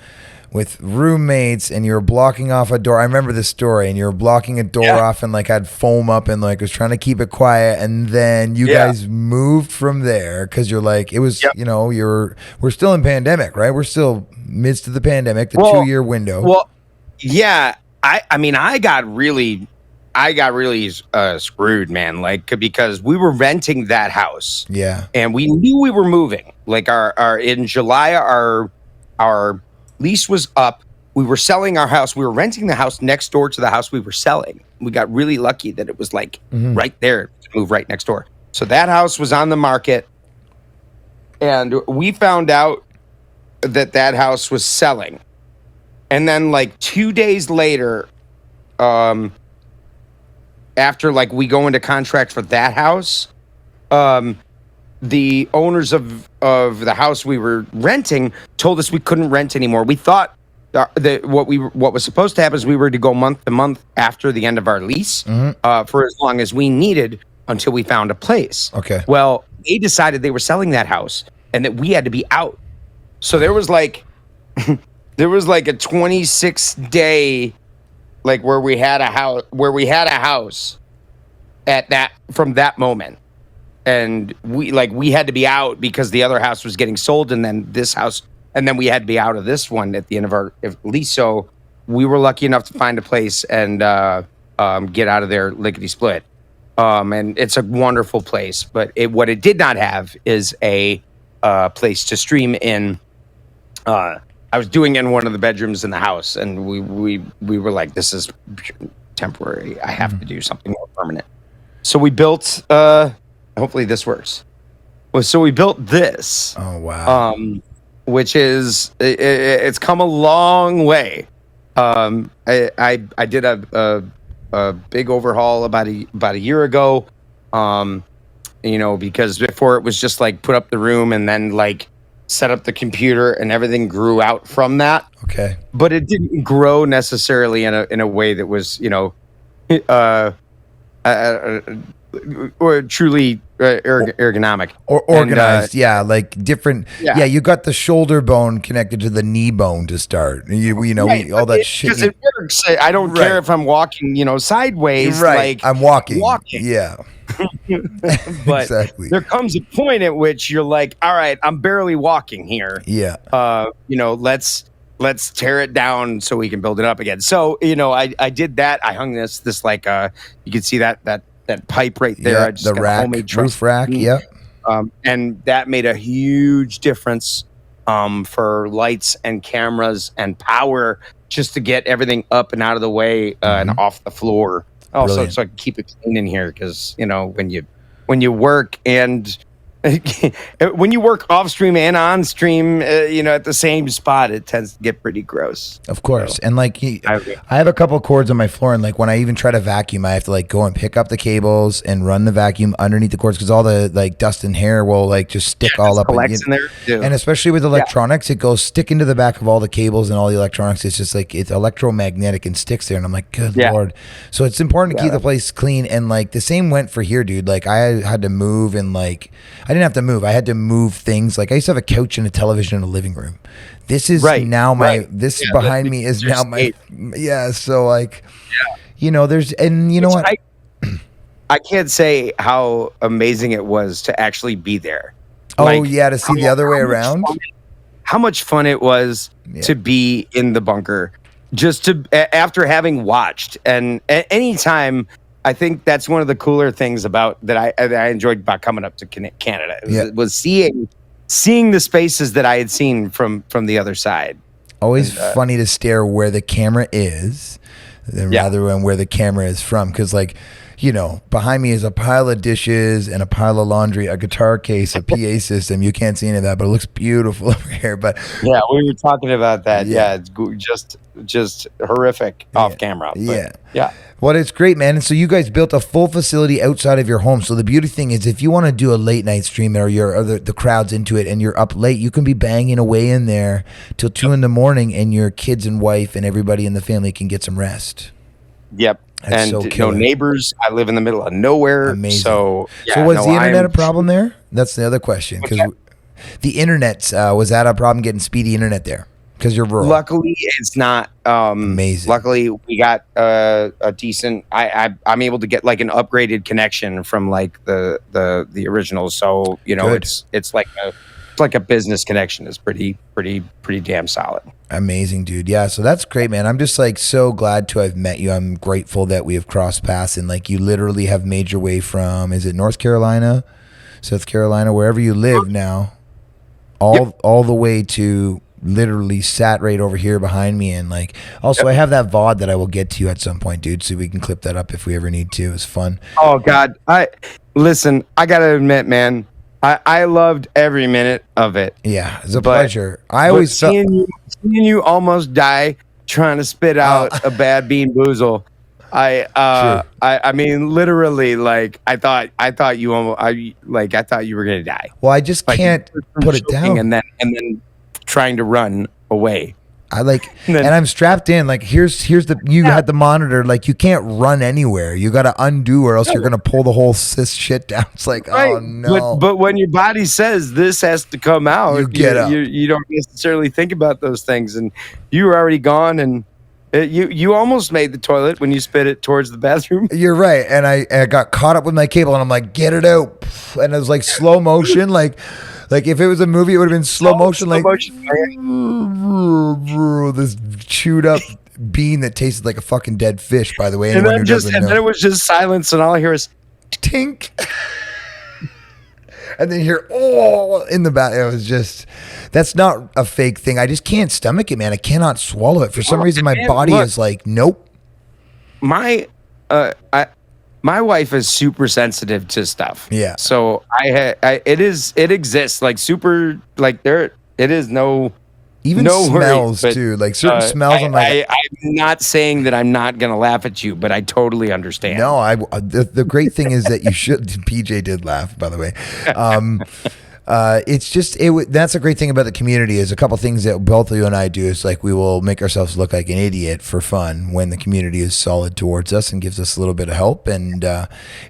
with roommates, and you were blocking off a door. I remember this story, and you were blocking a door off and like had foam up and like was trying to keep it quiet. And then you guys moved from there because you're like, it was, we're still in pandemic, right? We're still midst of the pandemic, the 2-year window. Well, Yeah, I mean, I got really screwed, man. Like because we were renting that house, Yeah. and we knew we were moving. Like our in July, our lease was up. We were selling our house. We were renting the house next door to the house we were selling. We got really lucky that it was like right there to move right next door. So that house was on the market, and we found out that house was selling. And then like 2 days later, after like we go into contract for that house, the owners of the house we were renting told us we couldn't rent anymore. We thought that what was supposed to happen is we were to go month to month after the end of our lease for as long as we needed until we found a place. Okay. Well, they decided they were selling that house and that we had to be out. So there was like a 26-day like where we had a house at that from that moment. And we had to be out because the other house was getting sold, and then this house, and then we had to be out of this one at the end of our lease. So we were lucky enough to find a place and get out of there lickety split. And it's a wonderful place, but what it did not have is a place to stream in. I was doing it in one of the bedrooms in the house, and we were like, this is temporary. I have to do something more permanent. So we built. Hopefully this works. Well, so we built this. Oh wow. Which is it's come a long way. I did a big overhaul about a year ago. Because before it was just like put up the room and then like set up the computer, and everything grew out from that. Okay. But it didn't grow necessarily in a way that was or truly ergonomic or organized. Like different. Yeah, you got the shoulder bone connected to the knee bone to start. Right. All that shit. Because it works. I don't care if I'm walking, sideways. Right. Like I'm walking. Yeah. But exactly. There comes a point at which you're like, all right, I'm barely walking here. Yeah. Let's tear it down so we can build it up again. So, I did that. I hung this like you can see that pipe right there. Yeah, I just the got a rack, homemade roof rack. Yep. And that made a huge difference for lights and cameras and power, just to get everything up and out of the way and off the floor. Also, Brilliant. so I can keep it clean in here, because when you work and when you work off stream and on stream, at the same spot, it tends to get pretty gross. Of course. So, And like I have a couple of cords on my floor, and like when I even try to vacuum, I have to like go and pick up the cables and run the vacuum underneath the cords, because all the like dust and hair will like just stick all up collects in there too. And especially with electronics, it goes stick into the back of all the cables and all the electronics. It's just like it's electromagnetic and sticks there, and I'm like, good Lord. So it's important to keep the place clean. And like the same went for here, dude. Like I had to move, and like I didn't have to move. I had to move things. Like I used to have a couch and a television in a living room. This is now my. This behind me is now my. Yeah. So like, there's and you know what. I can't say how amazing it was to actually be there. Oh to see the other way around. How much fun it was to be in the bunker, just after having watched, and anytime. I think that's one of the cooler things about that I enjoyed about coming up to Canada was seeing the spaces that I had seen from the other side. Always funny to stare where the camera is, rather than where the camera is from, because like. Behind me is a pile of dishes and a pile of laundry, a guitar case, a PA system. You can't see any of that, but it looks beautiful over here. But yeah, we were talking about that. Yeah, it's just horrific off camera. Yeah. Well, it's great, man. And so you guys built a full facility outside of your home. So the beauty thing is, if you want to do a late night stream, or the crowd's into it and you're up late, you can be banging away in there till 2 a.m, and your kids and wife and everybody in the family can get some rest. Yep. That's and no neighbors. I live in the middle of nowhere. Amazing. So was the internet a problem there? That's the other question. Because the internet, was that a problem getting speedy internet there? Because you're rural. Luckily, it's not. Amazing. Luckily, we got a decent. I'm able to get like an upgraded connection from like the original. So Good. it's like like a business connection is pretty damn solid. Amazing, dude. Yeah, so that's great, man. I'm just like so glad to have met you. I'm grateful that we have crossed paths and like you literally have made your way from, is it North Carolina, South Carolina, wherever you live now, all the way to literally sat right over here behind me. And like also I have that VOD that I will get to you at some point, dude, so we can clip that up if we ever need to. It was fun. Oh God. I gotta admit, man, I loved every minute of it. Yeah, it's a pleasure. I always seeing you almost die trying to spit out a bad bean boozle. I mean, literally, like I thought you were gonna die. Well, I just like, can't put it down, and then trying to run away. And I'm strapped in. Like here's had the monitor. Like you can't run anywhere. You got to undo, or else you're gonna pull the whole shit down. It's like, oh no. But when your body says this has to come out, you get up. You don't necessarily think about those things, and you were already gone, and you almost made the toilet when you spit it towards the bathroom. You're right, and I got caught up with my cable, and I'm like, get it out, and it was like slow motion, like if it was a movie, it would have been slow motion, this chewed up bean that tasted like a fucking dead fish. By the way, and then it was just silence, and all I hear is tink, and then you hear in the back. It was just, that's not a fake thing. I just can't stomach it, man. I cannot swallow it for some reason. My body is like, nope. My wife is super sensitive to stuff. Yeah. So it exists like super, like there, it is no, even no smells worry, but, too. Like certain smells. I'm not saying that I'm not going to laugh at you, but I totally understand. No, the great thing is that you should, PJ did laugh, by the way. It's just that's a great thing about the community is a couple things that both of you and I do is like we will make ourselves look like an idiot for fun when the community is solid towards us and gives us a little bit of help, and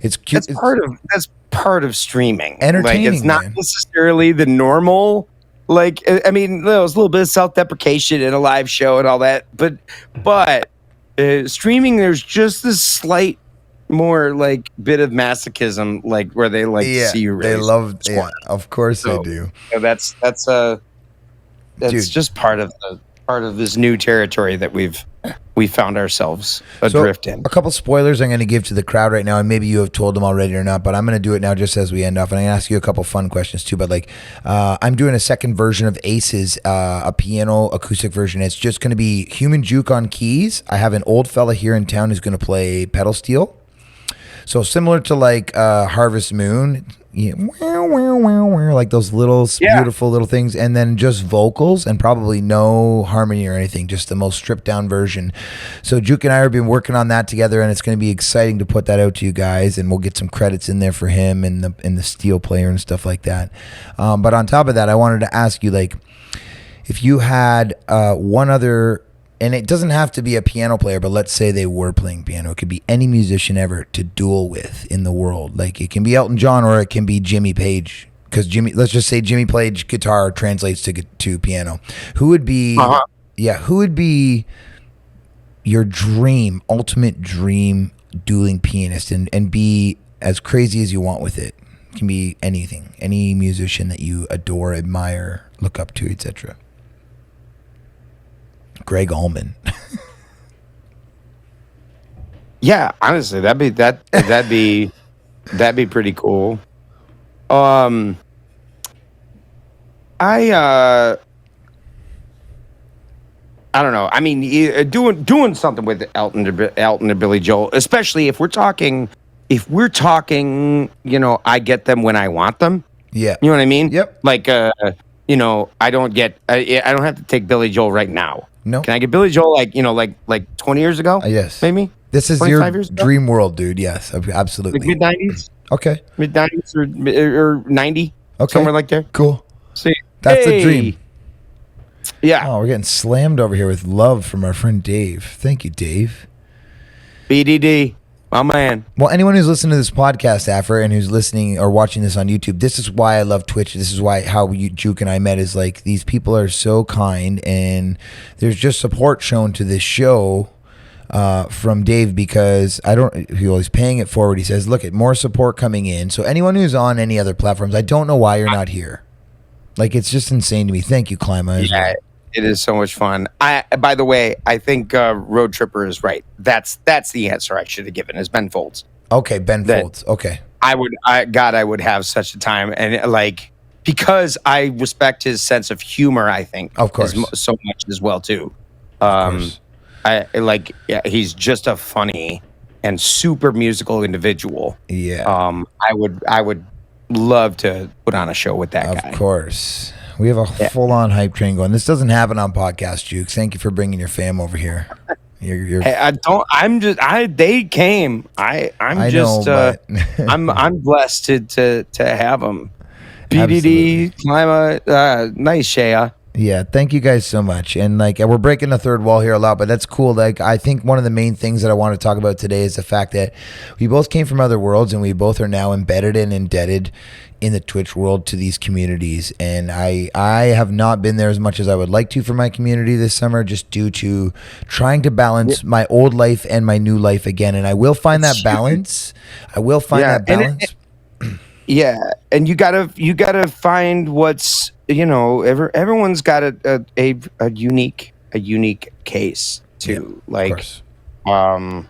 it's cute. That's part of streaming. Entertaining, like it's not necessarily the normal. Like I mean, there's a little bit of self-deprecation in a live show and all that, but streaming, there's just this slight more like bit of masochism, like where they like to see you really they love of course they do. That's just part of this new territory that we found ourselves adrift in. A couple spoilers I'm going to give to the crowd right now, and maybe you have told them already or not, but I'm going to do it now just as we end off, and I'm going to ask you a couple fun questions too. But like I'm doing a second version of Aces, a piano acoustic version. It's just going to be human Juke on keys. I have an old fella here in town who's going to play pedal steel. So similar to like Harvest Moon, like those little beautiful little things, and then just vocals and probably no harmony or anything, just the most stripped down version. So Juke and I have been working on that together, and it's going to be exciting to put that out to you guys, and we'll get some credits in there for him and the steel player and stuff like that. But on top of that, I wanted to ask you, like, if you had one other. And it doesn't have to be a piano player, but let's say they were playing piano. It could be any musician ever to duel with in the world. Like it can be Elton John or it can be Jimmy Page. Because let's just say Jimmy Page guitar translates to piano. Who would be, who would be your ultimate dream dueling pianist and be as crazy as you want with it? It can be anything, any musician that you adore, admire, look up to, etc. Greg Allman. Yeah, honestly, that'd be pretty cool. I don't know. I mean, doing something with Elton and Billy Joel, especially if we're talking, you know, I get them when I want them. Yeah. You know what I mean? Yep. Like, you know, I don't have to take Billy Joel right now. No. Can I get Billy Joel like 20 years ago? Yes. Maybe. This is your dream world, dude. Yes, absolutely. Like mid-90s? Okay. Mid-90s or 90? Okay. Somewhere like there. Cool. See, that's the dream. Yeah. Oh, we're getting slammed over here with love from our friend Dave. Thank you, Dave. BDD. My man. Well, anyone who's listening to this podcast, Affer, and who's listening or watching this on YouTube, this is why I love Twitch. This is why Juke and I met is like these people are so kind, and there's just support shown to this show from Dave because he's paying it forward. He says, look at more support coming in. So anyone who's on any other platforms, I don't know why you're not here. Like, it's just insane to me. Thank you, Klima, as well. It is so much fun. By the way, I think Road Tripper is right. That's the answer I should have given. Is Ben Folds. Okay, Ben Folds. Okay. I would have such a time, and like, because I respect his sense of humor. I think, of course, so much as well too. He's just a funny and super musical individual. Yeah. I would love to put on a show with that guy. Of course. We have a full-on hype train going. This doesn't happen on podcast, Juke. Thank you for bringing your fam over here. They came. I'm blessed to have them. BDD, Klima, nice, Shea. Yeah, thank you guys so much. And like, we're breaking the third wall here a lot, but that's cool. Like, I think one of the main things that I want to talk about today is the fact that we both came from other worlds, and we both are now embedded and indebted in the Twitch world to these communities. And I have not been there as much as I would like to for my community this summer, just due to trying to balance my old life and my new life again. And I will find that balance. Yeah, and you gotta find what's, everyone's got a unique case too. And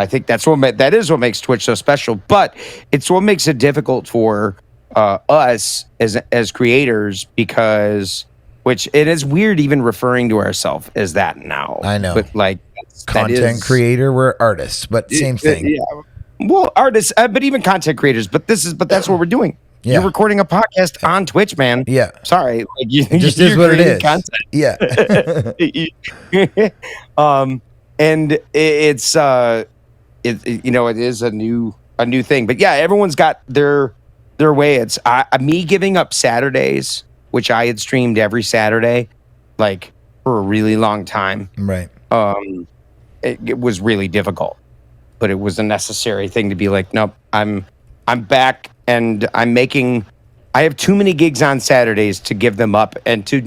I think that is what makes Twitch so special. But it's what makes it difficult for us as creators, because which it is weird even referring to ourselves as that now. I know, but like content creator, we're artists, but same thing. Yeah. Well, artists, but even content creators. But that's what we're doing. Yeah. You're recording a podcast on Twitch, man. Yeah. Sorry. Like, it just is what it is. Content. Yeah. And it's it is a new thing. But yeah, everyone's got their way. It's me giving up Saturdays, which I had streamed every Saturday, like for a really long time. Right. It was really difficult, but it was a necessary thing to be like, nope, I'm back, and I have too many gigs on Saturdays to give them up, and to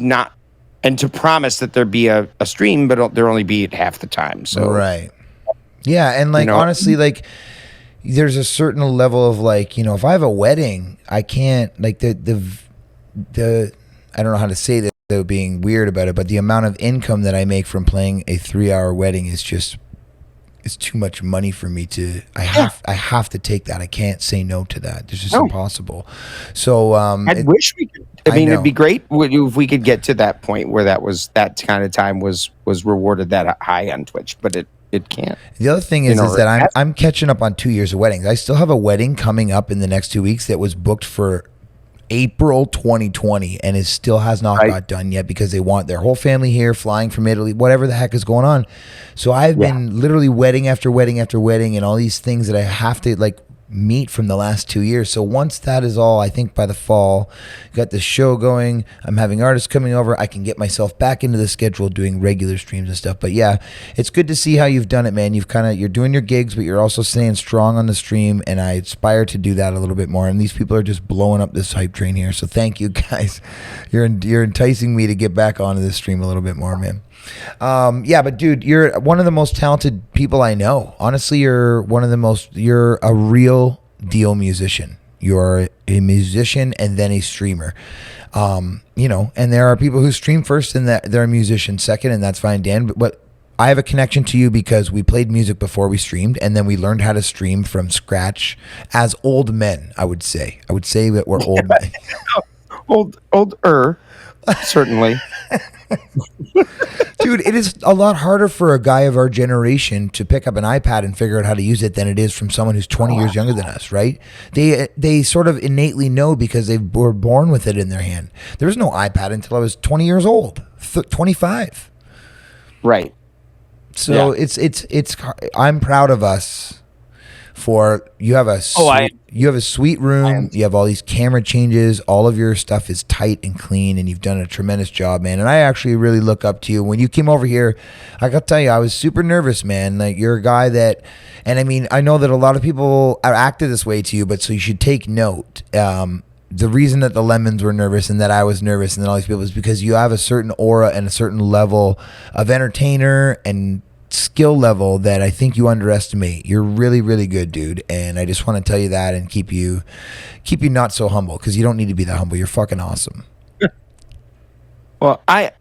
promise that there'd be a stream, but there only be at half the time. So right. Yeah, and like, honestly, like, there's a certain level of like, if I have a wedding, I can't, like, the I don't know how to say this without being weird about it, but the amount of income that I make from playing a 3-hour wedding is just, it's too much money for me to. I have to take that. I can't say no to that. It's just impossible. So I wish we could. I mean, it'd be great if we could get to that point where that kind of time was rewarded that high on Twitch, but it can't. The other thing is that I'm catching up on 2 years of weddings. I still have a wedding coming up in the next 2 weeks that was booked for April 2020, and it still has not got done yet because they want their whole family here, flying from Italy, whatever the heck is going on. So I've been literally wedding after wedding after wedding, and all these things that I have to like meet from the last 2 years. So once that is all, I think by the fall, got the show going, I'm having artists coming over, I can get myself back into the schedule doing regular streams and stuff. But yeah, it's good to see how you've done it, man. You're doing your gigs, but you're also staying strong on the stream, and I aspire to do that a little bit more. And these people are just blowing up this hype train here. So thank you guys. You're enticing me to get back onto this stream a little bit more, man. Yeah, but dude, you're one of the most talented people I know. Honestly, you're a real deal musician. You're a musician and then a streamer. And there are people who stream first and that they're a musician second, and that's fine, Dan. But I have a connection to you because we played music before we streamed, and then we learned how to stream from scratch as old men. I would say that we're old men. Older, certainly. Dude, it is a lot harder for a guy of our generation to pick up an iPad and figure out how to use it than it is from someone who's 20 years younger than us, right? They sort of innately know because they were born with it in their hand. There was no iPad until I was 20 years old, 25. Right. So it's I'm proud of us for you have a sweet room, you have all these camera changes, all of your stuff is tight and clean, and you've done a tremendous job, man. And I actually really look up to you. When you came over here, I gotta tell you, I was super nervous, man. Like, you're a guy that, and I mean, I know that a lot of people are acted this way to you, but so you should take note. The reason that the Lemons were nervous and that I was nervous and that all these people is because you have a certain aura and a certain level of entertainer and skill level that I think you underestimate. You're really, really good, dude, and I just want to tell you that and keep you not so humble, because you don't need to be that humble. You're fucking awesome. Well, I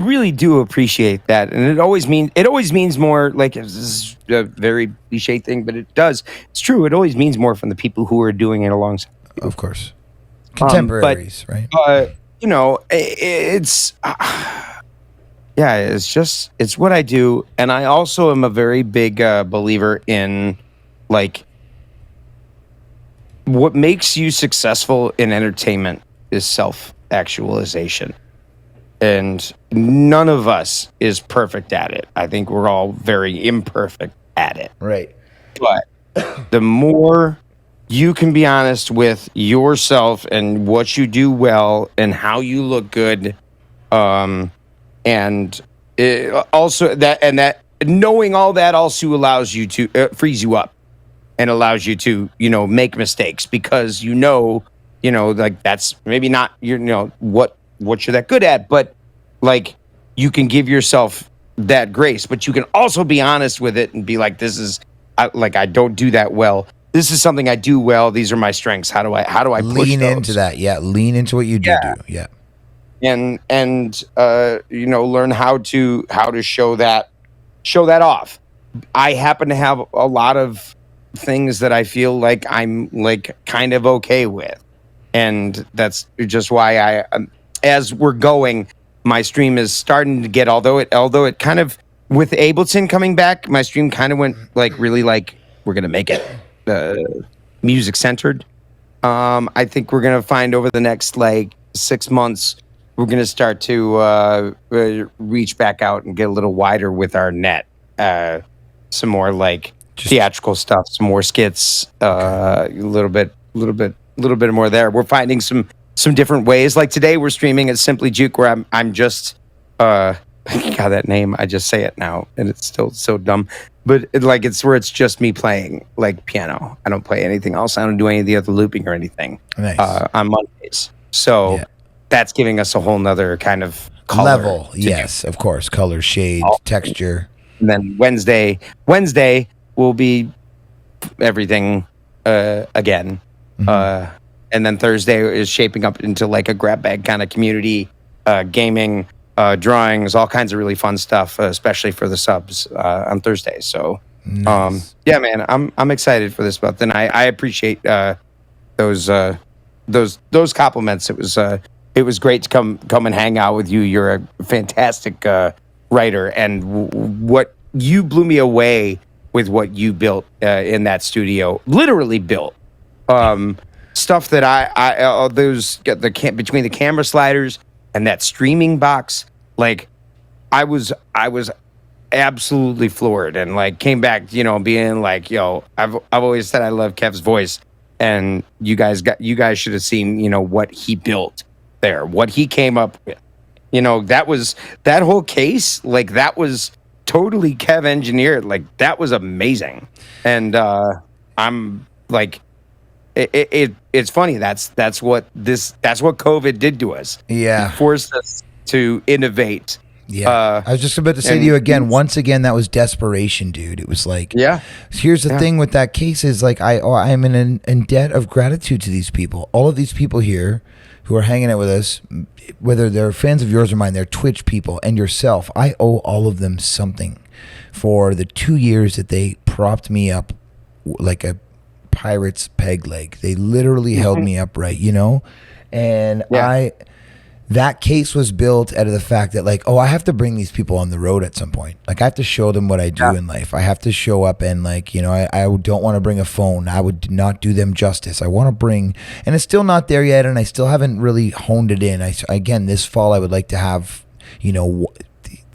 really do appreciate that, and it always means more. Like, this is a very cliche thing, but it does. It's true. It always means more from the people who are doing it alongside you. Of course. But Contemporaries, right? it's yeah, it's what I do, and I also am a very big believer in like what makes you successful in entertainment is self actualization. And none of us is perfect at it. I think we're all very imperfect at it. Right. But the more you can be honest with yourself and what you do well and how you look good, and also that knowing all that also allows you to frees you up and allows you to make mistakes because like that's maybe not what you're that good at, but like you can give yourself that grace, but you can also be honest with it and be like, I don't do that well. This is something I do well. These are my strengths. How do I push lean those? into that? Yeah, lean into what you do. Yeah, and learn how to show that off. I happen to have a lot of things that I feel like I'm like kind of okay with, and that's just why as we're going, my stream is starting to get, although it kind of, with Ableton coming back, my stream kind of went like really like we're gonna make it music centered. I think we're gonna find over the next like 6 months we're gonna start to reach back out and get a little wider with our net. Some more like theatrical stuff, some more skits, a little bit more there. We're finding some different ways. Like today, we're streaming at Simply Juke, where I'm just God, that name, I just say it now, and it's still so dumb. But it's where it's just me playing like piano. I don't play anything else. I don't do any of the other looping or anything. Nice. On Mondays, so that's giving us a whole nother kind of color level. Yes, of course, color, shade, texture. And then Wednesday will be everything again. Mm-hmm. And then Thursday is shaping up into like a grab bag kind of community, gaming, drawings, all kinds of really fun stuff, especially for the subs on Thursday. So, nice. Yeah, man, I'm excited for this month, and I appreciate those compliments. It was great to come and hang out with you. You're a fantastic writer, and what you blew me away with what you built in that studio. Literally built. Stuff that those between the camera sliders and that streaming box, like I was absolutely floored, and like came back, being like, yo, I've always said I love Kev's voice, and you guys should have seen, what he built there, what he came up with, that whole case, like that was totally Kev engineered, like that was amazing, and I'm like. It's funny. That's what COVID did to us. Yeah, it forced us to innovate. Yeah, I was just about to say to you again. Once again, that was desperation, dude. It was like, Here's the thing with that case is like I'm in debt of gratitude to these people. All of these people here who are hanging out with us, whether they're fans of yours or mine, they're Twitch people and yourself. I owe all of them something for the 2 years that they propped me up like a pirate's peg leg. They literally held me upright, and that case was built out of the fact that like, I have to bring these people on the road at some point. Like I have to show them what I do in life. I have to show up and like, I don't want to bring a phone. I would not do them justice. I want to bring, and it's still not there yet, and I still haven't really honed it in. Again, this fall I would like to have,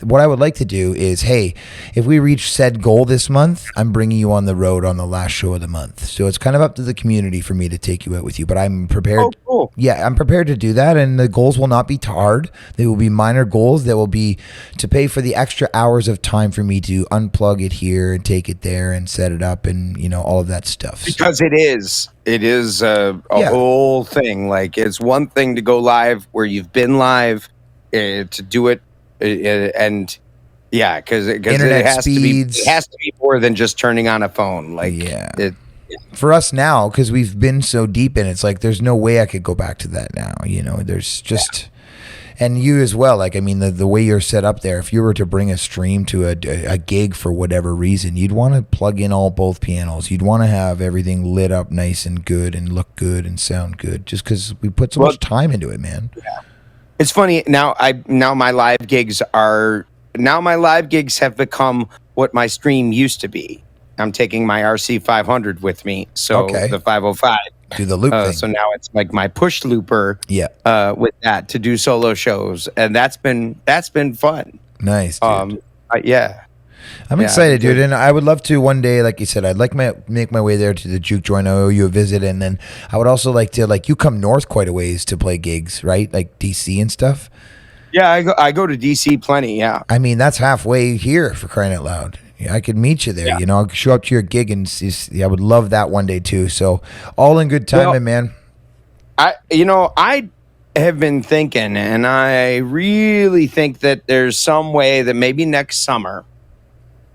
what I would like to do is, hey, if we reach said goal this month, I'm bringing you on the road on the last show of the month. So it's kind of up to the community for me to take you out with you, but I'm prepared. Oh, cool. Yeah, I'm prepared to do that, and the goals will not be hard. They will be minor goals that will be to pay for the extra hours of time for me to unplug it here and take it there and set it up and, all of that stuff. Because it is a whole thing. Like it's one thing to go live where you've been live, to do it. And because it has speeds. It has to be more than just turning on a phone. Like for us now, because we've been so deep in it, it's like there's no way I could go back to that now. There's just And you as well. Like, I mean, the way you're set up there, if you were to bring a stream to a gig for whatever reason, you'd want to plug in both pianos. You'd want to have everything lit up nice and good and look good and sound good, just because we put so much time into it, man. Yeah. It's funny now. My live gigs have become what my stream used to be. I'm taking my RC 500 with me, so the 505. Do the loop thing. So now it's like my push looper. With that to do solo shows, and that's been fun. Nice, dude. I'm excited, dude, and I would love to one day, like you said, I'd like make my way there to the Juke joint. I owe you a visit, and then I would also like to, like, you come north quite a ways to play gigs, right? Like DC and stuff. Yeah, I go to DC plenty. Yeah, I mean that's halfway here, for crying out loud. I could meet you there. Yeah. You know, I'll show up to your gig and see, I would love that one day too. So all in good time, man. I have been thinking, and I really think that there's some way that maybe next summer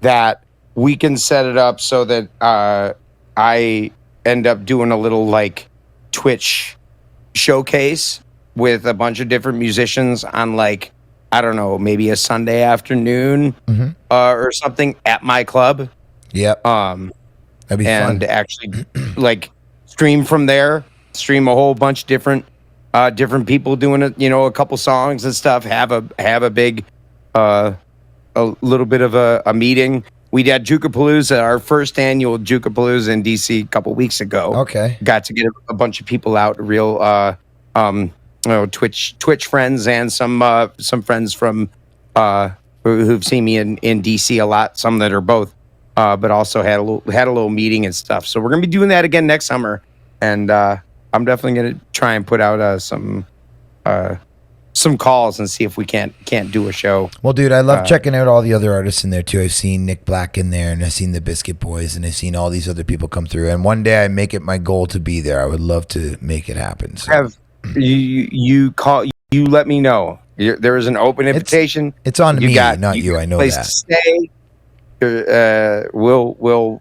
that we can set it up so that I end up doing a little like Twitch showcase with a bunch of different musicians on, like, I don't know, maybe a Sunday afternoon or something at my club. Yep. That'd be fun. And actually, like, stream from there. Stream a whole bunch of different people doing it. You know, a couple songs and stuff. Have a big, a little bit of a meeting. We did Jukapalooza, our first annual Jukapalooza in DC a couple weeks ago. Okay. Got to get a bunch of people out. Real Twitch friends and some friends from who've seen me in DC a lot, some that are both, but also had a little meeting and stuff. So we're gonna be doing that again next summer, and I'm definitely gonna try and put out some calls and see if we can't do a show. Well, dude, I love checking out all the other artists in there too. I've seen Nick Black in there, and I've seen the Biscuit Boys, and I've seen all these other people come through. And one day I make it my goal to be there. I would love to make it happen. So. You let me know. There is an open invitation. It's on me, not you. I know place that. To stay. We'll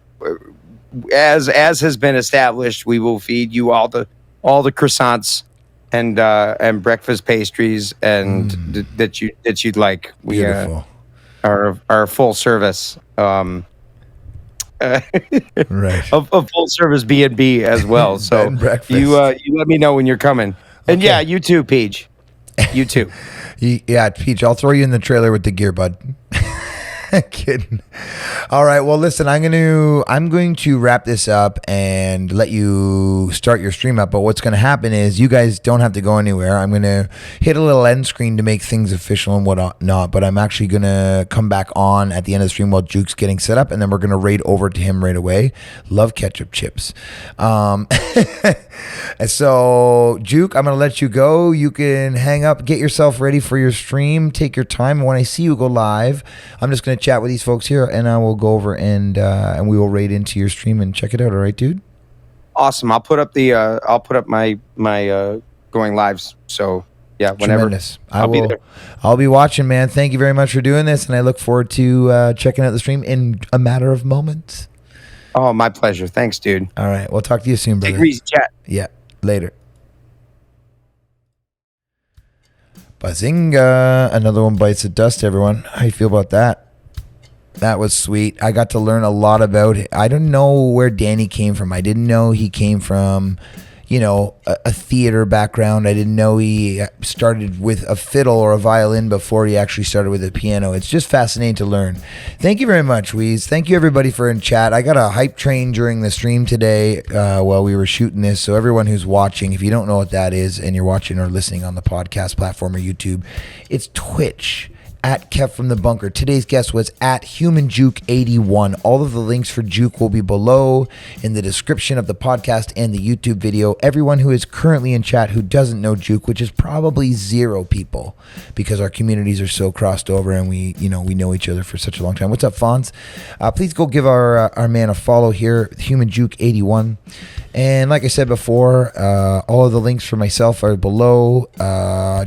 as has been established, we will feed you all the croissants and breakfast pastries and that you'd like. We are full service. Right. A full service B&B as well. So you let me know when you're coming. And yeah, you too, Peach. You too. Yeah, Peach, I'll throw you in the trailer with the gear, bud. Kidding. All right. Well, listen, I'm going to wrap this up and let you start your stream up. But what's going to happen is you guys don't have to go anywhere. I'm going to hit a little end screen to make things official and whatnot. But I'm actually going to come back on at the end of the stream while Juke's getting set up, and then we're going to raid over to him right away. Love ketchup chips. So, Juke, I'm going to let you go. You can hang up, get yourself ready for your stream, take your time. And when I see you go live, I'm just going to chat with these folks here, and I will go over and we will raid into your stream and check it out. All right, dude? Awesome. I'll put up my going lives. So yeah, whenever. Tremendous. I'll be watching, man. Thank you very much for doing this, and I look forward to checking out the stream in a matter of moments. Oh, my pleasure. Thanks, dude. All right. We'll talk to you soon, brother. Take it easy, chat. Yeah. Later. Bazinga. Another one bites the dust, everyone. How you feel about that? That was sweet. I got to learn a lot about it. I don't know where Danny came from. I didn't know he came from, a theater background. I didn't know he started with a fiddle or a violin before he actually started with a piano. It's just fascinating to learn. Thank you very much, Weez. Thank you, everybody, for in chat. I got a hype train during the stream today while we were shooting this. So everyone who's watching, if you don't know what that is and you're watching or listening on the podcast platform or YouTube, it's Twitch. At Kev from the Bunker. Today's guest was at HumanJuke81. All of the links for Juke will be below in the description of the podcast and the YouTube video. Everyone who is currently in chat who doesn't know Juke, which is probably 0 people because our communities are so crossed over and we know each other for such a long time. What's up, Fonz? Please go give our man a follow here, HumanJuke81. And like I said before, all of the links for myself are below.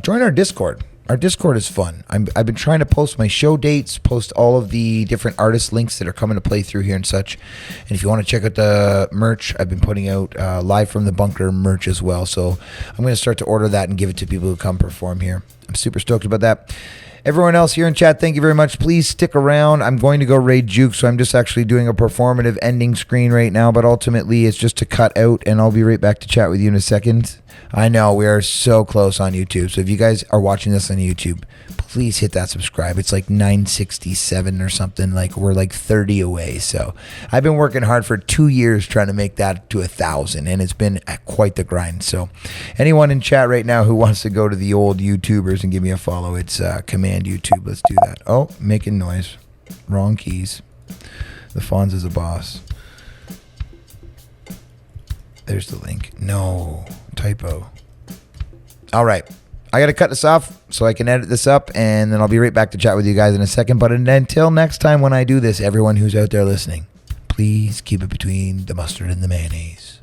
Join our Discord. our Discord is fun. I've been trying to post my show dates, post all of the different artist links that are coming to play through here and such. And if you want to check out the merch, I've been putting out Live from the Bunker merch as well. So I'm going to start to order that and give it to people who come perform here. I'm super stoked about that. Everyone else here in chat, thank you very much. Please stick around. I'm going to go raid Juke, so I'm just actually doing a performative ending screen right now, but ultimately it's just to cut out, and I'll be right back to chat with you in a second. I know, we are so close on YouTube, so if you guys are watching this on YouTube, please hit that subscribe. It's like 967 or something. Like, we're like 30 away, so I've been working hard for 2 years trying to make that to 1,000, and it's been quite the grind. So anyone in chat right now who wants to go to the old YouTubers and give me a follow, it's Command YouTube. Let's do that. Oh, making noise. Wrong keys. The Fonz is a boss. There's the link. No, typo. All right. I got to cut this off so I can edit this up, and then I'll be right back to chat with you guys in a second. But until next time when I do this, everyone who's out there listening, please keep it between the mustard and the mayonnaise.